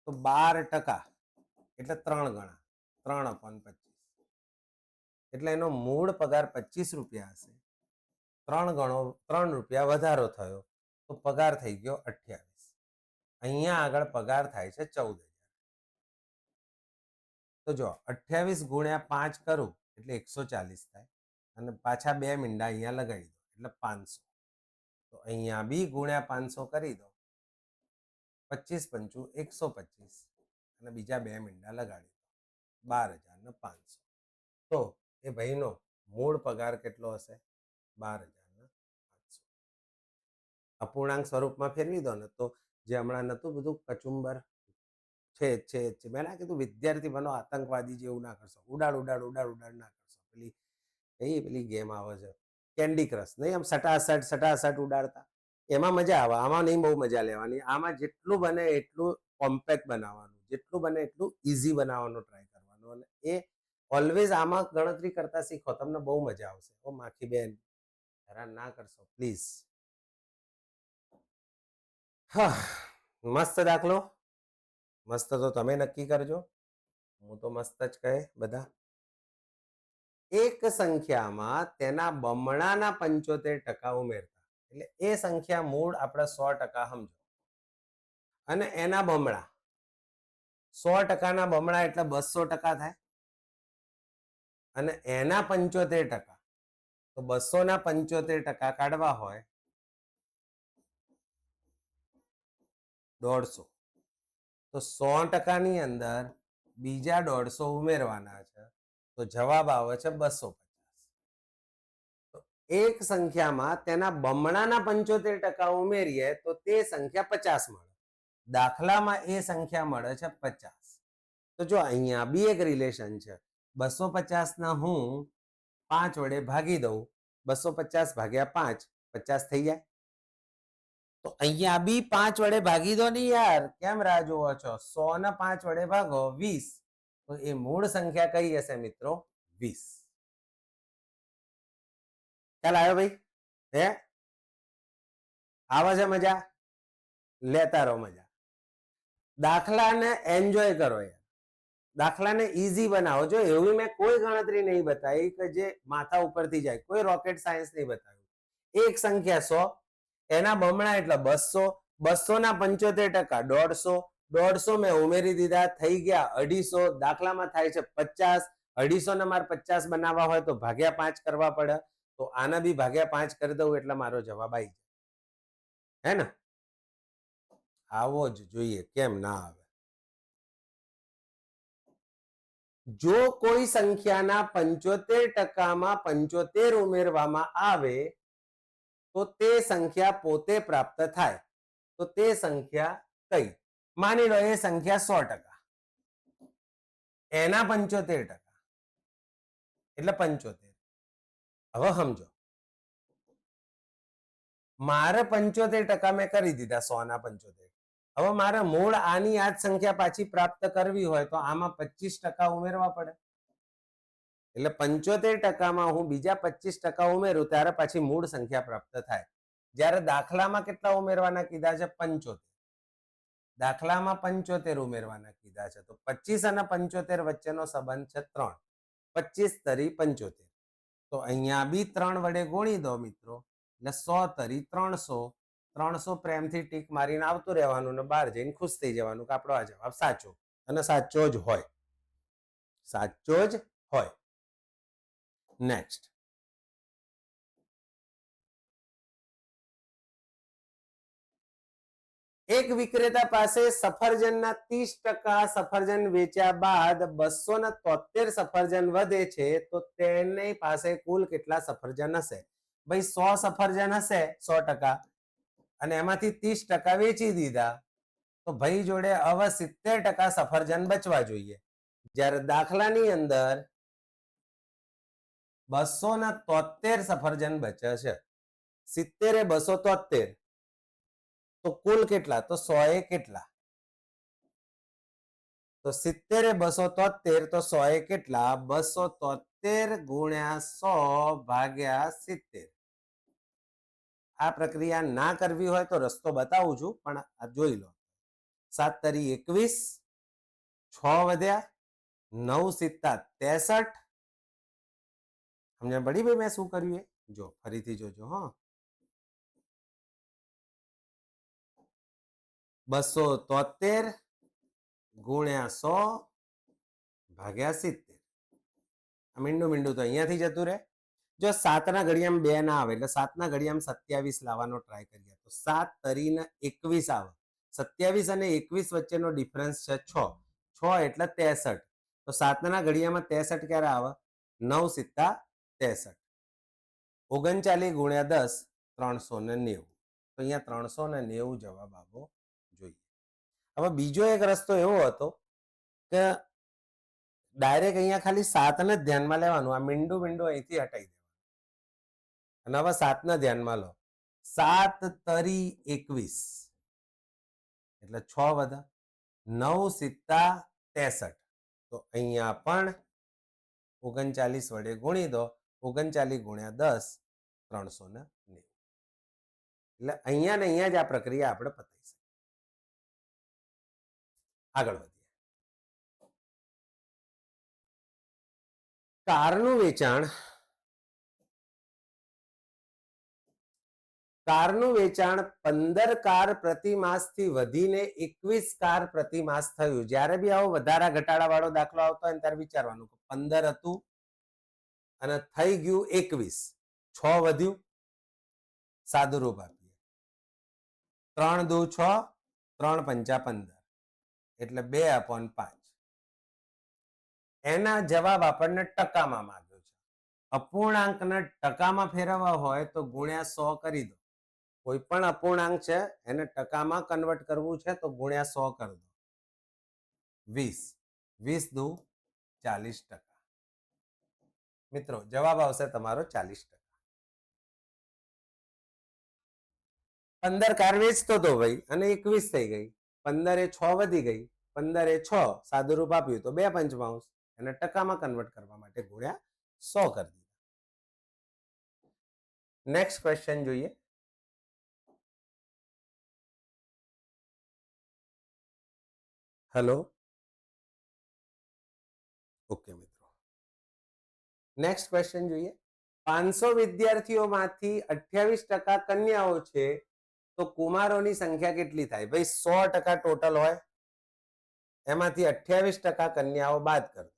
તો 12% એટલે 3 ગણા, 3/25, એટલે એનો મૂળ પગાર 25 રૂપિયા હશે. 3 ગણો 3 રૂપિયા વધારો થયો તો પગાર થઈ ગયો 28. અહીંયા આગળ પગાર થાય છે 14,000. તો જો 28 ગુણ્યા 5 કરું એટલે 140 થાય, અને પાછા 2 મીંડા અહીંયા લગાડી દો એટલે 500. તો અહીંયા બી ગુણ્યા 500 કરી દો, 25 પંચું 125, અને બીજા 2 મીંડા લગાડી દો, 12,500. તો એ ભાઈનો મૂળ પગાર કેટલો હશે? 12,500. અપૂર્ણાંક સ્વરૂપમાં ફેરવી દો ને તો જે હમણાં નતું બધું કચુંબર છે મેં ના કીધું વિદ્યાર્થી બનો આતંકવાદી જેવું ના કરશો, ઉડાડ ના કરશો. પેલી ગેમ આવે છે કેન્ડી ક્રશ, નહીં આમ સટાસટ ઉડાડતા, એમાં મજા આવે. આમાં નહીં બહુ મજા લેવાની. આમાં જેટલું બને એટલું કોમ્પેક્ટ બનાવવાનું, જેટલું બને એટલું ઈઝી બનાવવાનો ટ્રાય કરવાનો, અને એ ઓલવેઝ આમાં ગણતરી કરતા શીખો, તમને બહુ મજા આવશે. ઓ માખી બેન, હેરાન ના કરશો પ્લીઝ. હા, મસ્ત દાખલો, મસ્ત તો તમે નક્કી કરજો, હું તો મસ્ત જ કહે બધા. એક સંખ્યામાં તેના બમણાના 75% ઉમેરતા, એટલે એ સંખ્યા મૂળ આપણે 100% સમજો, અને એના બમણા 100%ના બમણા એટલે 200% થાય, અને એના 75%, તો 200 ના 75% કાઢવા હોય 150, તો 100% ની અંદર બીજા 150 ઉમેરવાના છે, તો જવાબ આવે છે 250. તો એક સંખ્યામાં તેના બમણાના 75% ઉમેરીએ તો તે સંખ્યા 50 મળે. દાખલામાં એ સંખ્યા મળે છે 50. તો જો અહીંયા બી એક રિલેશન છે. 250 ના હું 5 વડે ભાગી દઉં, 250 ભાગ્યા 5 50 થઈ જાય. તો અહીંયા બી 5 વડે ભાગી દો ને યાર, કેમ રાહ જોવો છો? 100 ને 5 વડે ભાગો 20, તો એ મૂળ સંખ્યા કઈ હશે મિત્રો? 20. ચાલ આવ્યો ભાઈ? હે આવે છે મજા? લેતા રહો મજા. દાખલાને એન્જોય કરો યાર, દાખલાને ઈઝી બનાવો. જો એવી મેં કોઈ ગણતરી નહીં બતાવી કે જે માથા ઉપરથી જાય, કોઈ રોકેટ સાયન્સ નહીં બતાવ્યું. એક સંખ્યા 100, એના બમણા એટલે 200, 200 ના 75% 150, 150 મેં ઉમેરી દીધા, થઈ ગયા 250. દાખલામાં થાય છે 50. 250 ને મારે 50 બનાવવા હોય તો ભાગ્યા 5 કરવા પડે, તો આના બી ભાગ્યા 5 કરી દઉં એટલે મારો જવાબ આવી જાય. હે ને? આવો જ જોઈએ, કેમ ના આવે? જો કોઈ સંખ્યાના 75%માં 75 ઉમેરવામાં આવે તો તે સંખ્યા પોતે પ્રાપ્ત થાય. તો તે સંખ્યા કઈ? માની લો એ સંખ્યા 100%, એના 75% એટલે 75. હવે સમજો, મારે 75% મેં કરી દીધા 100 ના 75. હવે મારે મૂળ આની આ જ સંખ્યા પાછી પ્રાપ્ત કરવી હોય તો આમાં 25% ઉમેરવા પડે. એટલે 75%માં હું બીજા 25% ઉમેરું ત્યારે પાછી મૂળ સંખ્યા પ્રાપ્ત થાય. જ્યારે દાખલામાં કેટલા ઉમેરવાના કીધા છે? 75. દાખલામાં 75 ઉમેરવાના કીધા છે, તો 25 અને 75 વચ્ચેનો સંબંધ છે 3. 25 તરી 75. તો અહીંયા બી 3 વડે ગુણી દો મિત્રો, એટલે 100 તરી 300. 300 પ્રેમથી ટીક મારીને આવતું રહેવાનું ને બહાર જઈને ખુશ થઈ જવાનું કે આપણો આ જવાબ સાચો, અને સાચો જ હોય, સાચો જ હોય. નેક્સ્ટ, એક વિક્રેતા પાસે સફરજનના 30% સફરજન વેચ્યા બાદ 273 સફરજન વધે છે, તો તેની પાસે કુલ કેટલા સફરજન હશે? ભાઈ 100 સફરજન હશે 100%, અને એમાંથી 30% વેચી દીધા, તો ભાઈ જોડે હવે 70% સફરજન બચવા જોઈએ. જ્યારે દાખલાની અંદર 273 સફરજન બચે છે. 70 એ 273 તો કુલ કેટલા? તો 100 એ કેટલા? તો 70 એ 273 તો 100 એ કેટલા? 273 ગુણ્યા 100 ભાગ્યા 70. આ પ્રક્રિયા ના કરવી હોય તો રસ્તો બતાવું છું, પણ આ જોઈ લો. 7 તરી 21, 6 વધ્યા, 9 સિત્તા 63. સમજણ પડી ભાઈ મેં શું કર્યું એ? જો ફરીથી જોજો. હા, 273 ગુણ્યા 100 ભાગ્યા 70. આ મીંડું તો અહીંયાથી જતું રહે. જો 7 ના ઘડિયામાં 2 ના આવે એટલે 7 ના ઘડિયામાં 27 લાવવાનો ટ્રાય કરીએ તો 7 તરીને 21 આવે. 27 અને 21 વચ્ચેનો ડિફરન્સ છે 6. 6 એટલે 63. તો 7 ના ઘડિયામાં 63 ક્યારે આવે? 9 સિત્તા 63. 39 ગુણ્યા 10 390. તો અહીંયા 390 જવાબ આવવો જોઈએ. હવે બીજો એક રસ્તો એવો હતો કે ડાયરેક્ટ અહીંયા ખાલી 7 ને જ ધ્યાનમાં લેવાનું. આ મીંડું અહીંથી હટાવી દેવાનું અને હવે 7 ને ધ્યાનમાં લો. 7 તરી 21 એટલે 6 વધા, 9 સિત્તા 63. તો અહીંયા પણ 39 વડે ગુણી દો. 39 ગુણ્યા 10 390. એટલે અહીંયા ને અહીંયા જ આ પ્રક્રિયા આપણે પતાવી શકીએ. આગળ વધીએ. કારનું વેચાણ 15 કાર પ્રતિ માસથી વધીને 21 કાર પ્રતિ માસ થયું. જ્યારે બી આવો વધારા ઘટાડા વાળો દાખલો આવતો હોય ત્યારે વિચારવાનું 15 હતું અને થઈ ગયું 21, 6 વધ્યું, સાદું રૂપ આપીએ 3 દુ 6, 3 પંચા 15 એટલે 2/5. એના જવાબ આપણને ટકામાં માંગ્યો છે. અપૂર્ણાંકને ટકામાં ફેરવવા હોય તો ગુણ્યા 100 કરી દો. કોઈ પણ અપૂર્ણાંક છે એને ટકામાં કન્વર્ટ કરવું છે તો ગુણ્યા 100 કરી દો. 20, 20 દુ 40%. મિત્રો જવાબ આવશે તમારો 40%. 15 કાર વેચતો હતો ભાઈ અને 21 થઈ ગઈ. 15 એ 6 વધી ગઈ. 15 એ 6 સાદું રૂપ આપ્યું તો 2 પંચમાંશ. એને ટકામાં કન્વર્ટ કરવા માટે ગુણ્યા 100 કરી દીધા. નેક્સ્ટ ક્વેશ્ચન જોઈએ. હેલો, ઓકે મિત્રો. નેક્સ્ટ ક્વેશ્ચન જોઈએ. 500 વિદ્યાર્થીઓમાંથી 28% કન્યાઓ છે તો કુમારોની સંખ્યા કેટલી થાય? ભાઈ 100% ટોટલ હોય એમાંથી 28% કન્યાઓ બાદ કરો.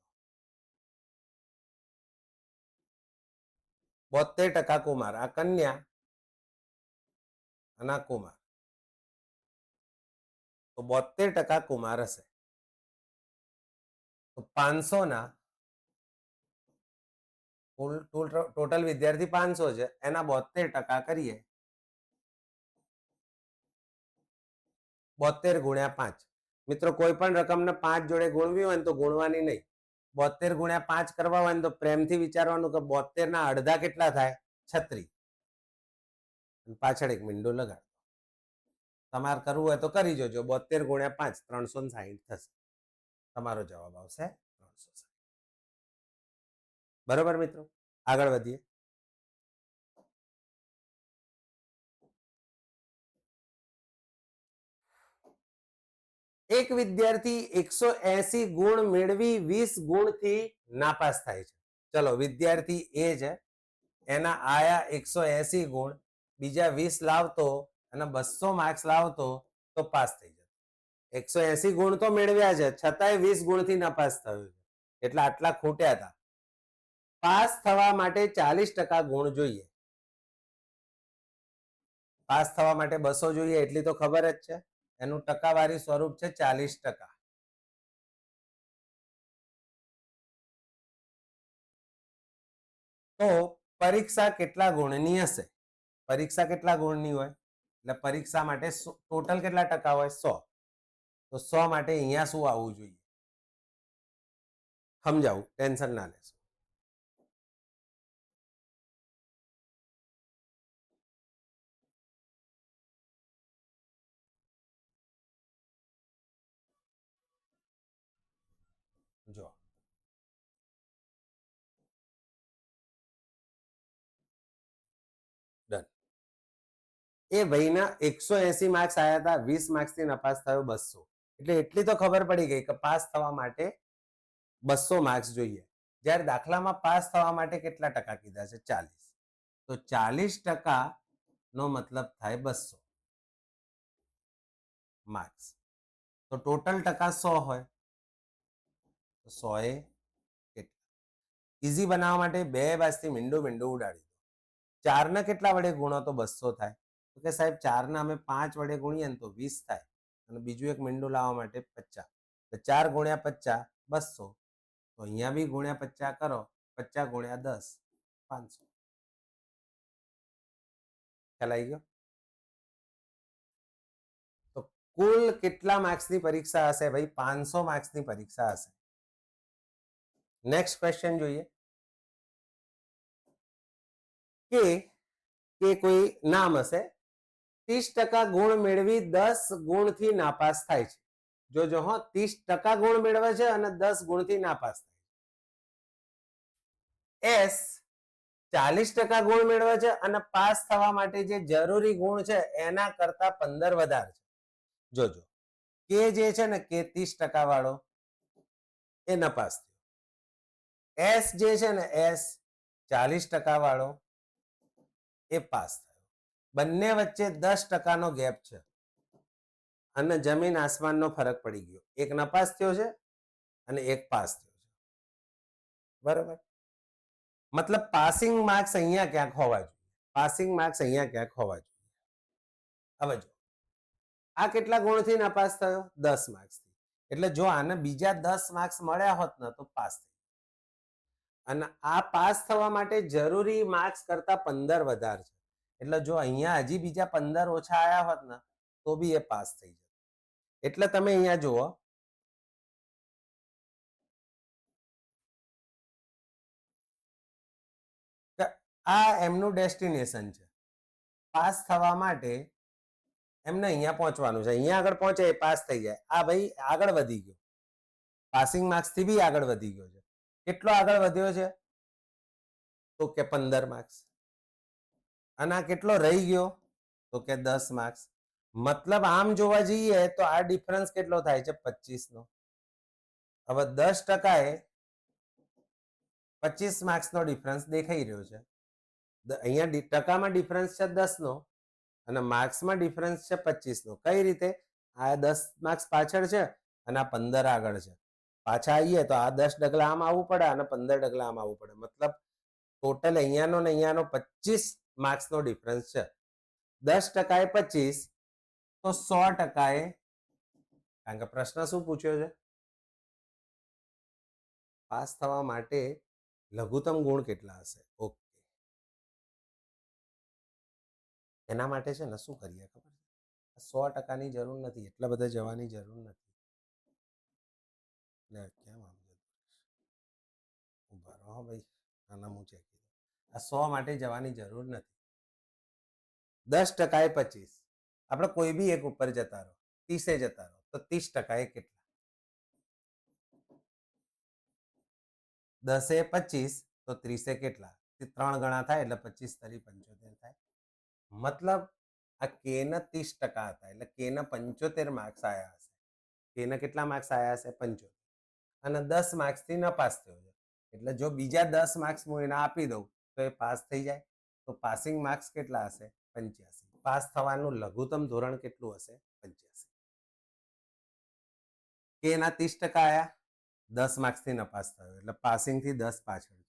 72% કુમાર. આ કન્યા અને કુમાર તો 72% કુમાર હશે. તો 500 ના ટોટલ વિદ્યાર્થી 500 છે એના 72% કરીએ. 72 ગુણ્યા 5. મિત્રો કોઈ પણ રકમને 5 જોડે ગુણવી હોય ને તો ગુણવાની નહીં. 72 ગુણ્યા 5 કરવા હોય ને તો પ્રેમથી વિચારવાનું કે 72 ના અડધા કેટલા થાય? 36. પાછળ એક મીંડું લગાડો. તમારે કરવું હોય તો કરી જોજો. 72 ગુણ્યા 5 360 થશે. તમારો જવાબ આવશે 360. બરોબર મિત્રો, આગળ વધીએ. એક વિદ્યાર્થી 180 ગુણ મેળવી 20 ગુણથી નાપાસ થાય છે. ચલો, વિદ્યાર્થી એ છે એના આયા 180 ગુણ, બીજા 20 લાવતો અને 200 માર્ક્સ લાવતો તો પાસ થઈ જતો. 180 ગુણ તો મેળવ્યા છે છતાંય 20 ગુણથી નાપાસ થયો છે. એટલે આટલા ખૂટ્યા હતા. પાસ થવા માટે 40% ગુણ જોઈએ. પાસ થવા માટે 200 જોઈએ એટલી તો ખબર જ છે. એનું ટકાવારી સ્વરૂપ છે 40%. તો પરીક્ષા કેટલા ગુણની હશે? પરીક્ષા કેટલા ગુણની હોય? એટલે પરીક્ષા માટે ટોટલ કેટલા ટકા હોય? 100. તો 100 માટે અહીંયા શું આવવું જોઈએ? સમજાવું, ટેન્શન ના લેશો. એ ભાઈના 180 માર્ક્સ આવ્યા હતા, 20 માર્ક્સથી નપાસ થયો 200. એટલે એટલી તો ખબર પડી ગઈ કે પાસ થવા માટે 200 માર્ક્સ જોઈએ. જ્યારે દાખલામાં પાસ થવા માટે કેટલા ટકા કીધા છે? 40. તો 40% નો મતલબ થાય 200 માર્ક્સ. તો ટોટલ ટકા 100 હોય તો 100 એ કેટલા? ઈઝી બનાવવા માટે બે બાજુથી મીંડું ઉડાડી દો. 4 ને કેટલા વડે ગુણો તો 200 થાય? તો કે સાહેબ 4 ને અમે 5 વડે ગુણીએ ને તો 20 થાય. અને બીજું એક મીંડું લાવવા માટે 50. તો 4 ગુણ્યા 50 200. તો અહીંયા બી ગુણ્યા 50 કરો, 50 ગુણ્યા 10 500. ખ્યાલ આવી ગયો? તો કુલ કેટલા માર્ક્સની પરીક્ષા હશે ભાઈ? 500 માર્ક્સની પરીક્ષા હશે. નેક્સ્ટ ક્વેશ્ચન જોઈએ કે કોઈ નામ હશે, 30% ગુણ મેળવી 10 ગુણથી નાપાસ થાય છે. જોજો હો, 30% ગુણ મેળવે છે અને 10 ગુણથી નાપાસ થાય છે. એસ 40% ગુણ મેળવે છે અને પાસ થવા માટે જે જરૂરી ગુણ છે એના કરતા 15 વધારે છે. જોજો કે જે છે ને કે 30% વાળો એ નપાસ થયો. એસ જે છે ને એસ 40% વાળો એ પાસ થયો. બંને વચ્ચે 10% નો ગેપ છે અને જમીન આસમાનનો ફરક પડી ગયો. એક નપાસ થયો છે અને એક પાસ થયો છે. બરાબર? મતલબ પાસિંગ માર્ક્સ અહીંયા ક્યાંક હોવા જોઈએ. પાસિંગ માર્ક્સ અહીંયા ક્યાંક હોવા જોઈએ. હવે જો આ કેટલા ગુણથી નાપાસ થયો? 10 માર્ક્સથી. એટલે જો આને બીજા 10 માર્ક્સ મળ્યા હોત ને તો પાસ થઈ. અને આ પાસ થવા માટે જરૂરી માર્ક્સ કરતા 15 વધારે છે. એટલે જો અહીંયા હજી બીજા 15 ઓછા આવ્યા હોત ને તો બી એ પાસ થઈ જાય. એટલે તમે અહીંયા જુઓ કે આ એમનું ડેસ્ટિનેશન છે. પાસ થવા માટે એમને અહીંયા પહોંચવાનું છે. અહીંયા આગળ પહોંચે એ પાસ થઈ જાય. આ ભાઈ આગળ વધી ગયો, પાસિંગ માર્ક્સ થી બી આગળ વધી ગયો છે. કેટલો આગળ વધ્યો છે? તો કે 15 માર્ક્સ. અને આ કેટલો રહી ગયો? તો કે 10 માર્ક્સ. મતલબ આમ જોવા જઈએ તો આ ડિફરન્સ કેટલો થાય છે? 25 નો. હવે 10% એ 25 માર્ક્સ નો ડિફરન્સ દેખાઈ રહ્યો છે. અહીંયા ટકામાં ડિફરન્સ છે 10 નો અને માર્ક્સમાં ડિફરન્સ છે 25 નો. કઈ રીતે? આ 10 માર્ક્સ પાછળ છે અને આ 15 આગળ છે. પાછા આવીએ તો આ 10 ડગલા આમ આવવું પડે અને 15 ડગલા આમ આવવું પડે. મતલબ ટોટલ અહીંયાનો ને અહીંયાનો 25 માર્ક્સ નો ડિફરન્સ છે. 10% એ 25 તો 100% એ, કારણ કે પ્રશ્ન શું પૂછ્યો છે? પાસ થવા માટે લઘુત્તમ ગુણ કેટલા હશે? ઓકે, એના માટે છે ને શું કરીએ ખબર છે? 100%ની જરૂર નથી, એટલા બધા જવાની જરૂર નથી. ને કેમ આમ ઉભા રહો ભાઈ, આના હું ચેક કરું. આ 100 માટે જવાની જરૂર નથી. 10% એ 25. આપણે કોઈ બી એક ઉપર જતા રહો, 30 જતા રહો તો 30% એ કેટલા? 10 એ 25 તો 30 કેટલા? 3 ગણા થાય એટલે 25 તરી 75 થાય. મતલબ આ કે ના 30% હતા એટલે કે ના 75 માર્ક્સ આવ્યા હશે. કે ના કેટલા માર્ક્સ આવ્યા હશે? 75. અને 10 માર્ક્સ થી નપાસ થયો છે. એટલે જો બીજા 10 માર્ક્સ હું એને આપી દઉં તો એ પાસ થઈ જાય. તો પાસિંગ માર્ક્સ કેટલા હશે? 85. પાસ થવાનું લઘુત્તમ ધોરણ કેટલું હશે? 85. કે ના 30% આયા, 10 માર્ક્સ થી નપાસ થયો એટલે પાસિંગ થી 10 પાછળ.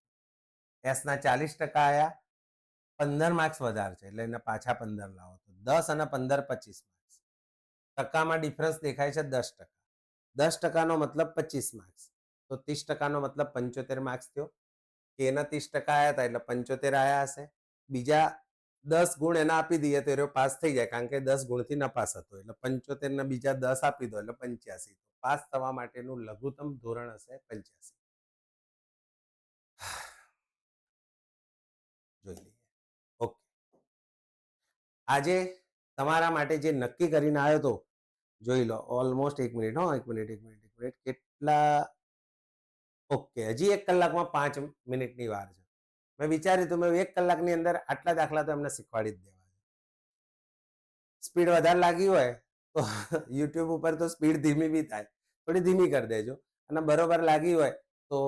એસ ના 40% આયા, 15 માર્ક્સ વધારે છે એટલે એને પાછા 15 લાવો તો 10 અને 15 25 માર્ક્સ. ટકામાં ડિફરન્સ દેખાય છે 10%. 10% નો મતલબ 25 માર્ક્સ. તો 30% નો મતલબ 75 માર્ક્સ થયો. કે એના 30% આયા હતા એટલે 75 આયા હશે. બીજા 10 ગુણ એને આપી દઈએ તો એ પાસ થઈ જાય, કારણ કે 10 ગુણથી નપાસ હતો એટલે 75 ને બીજા 10 આપી દો એટલે 85. પાસ થવા માટેનું લઘુત્તમ ધોરણ હશે 85. જોઈ લઈએ. ઓકે, આજે તમારા માટે જે નક્કી કરીને આવ્યો હતો, જોઈ લો. ઓલમોસ્ટ 1 મિનિટ. એક મિનિટ. કેટલા? ઓકે, હજી 1 કલાકમાં 5 મિનિટની વાર છે. મેં વિચાર્યું હતું મેં 1 કલાકની અંદર આટલા દાખલા તો એમને શીખવાડી જ દેવા. સ્પીડ વધારે લાગી હોય તો યુટ્યુબ ઉપર તો સ્પીડ ધીમી બી થાય, થોડી ધીમી કરી દેજો. અને બરોબર લાગી હોય તો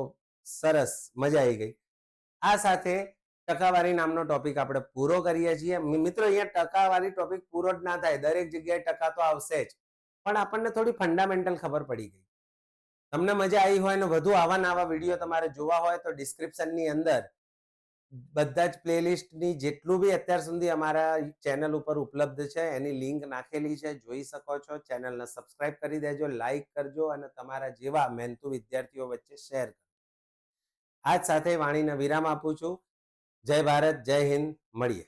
સરસ, મજા આવી ગઈ. આ સાથે ટકાવારી નામનો ટોપિક આપણે પૂરો કરીએ છીએ. મિત્રો, અહીંયા ટકાવારી ટોપિક પૂરો જ ના થાય, દરેક જગ્યાએ ટકા તો આવશે જ, પણ આપણને થોડી ફંડામેન્ટલ ખબર પડી ગઈ. તમને મજા આવી હોય ને વધુ આવા નવા વિડીયો તમારે જોવા હોય તો ડિસ્ક્રિપ્શનની અંદર બધા જ પ્લેલિસ્ટની જેટલું બી અત્યાર સુધી અમારા ચેનલ ઉપર ઉપલબ્ધ છે એની લિંક નાખેલી છે, જોઈ શકો છો. ચેનલને સબસ્ક્રાઇબ કરી દેજો, લાઈક કરજો અને તમારા જેવા મહેનતુ વિદ્યાર્થીઓ વચ્ચે શેર કરજો. આજ સાથે વાણીને વિરામ આપું છું. જય ભારત, જય હિન્દ, મળીએ.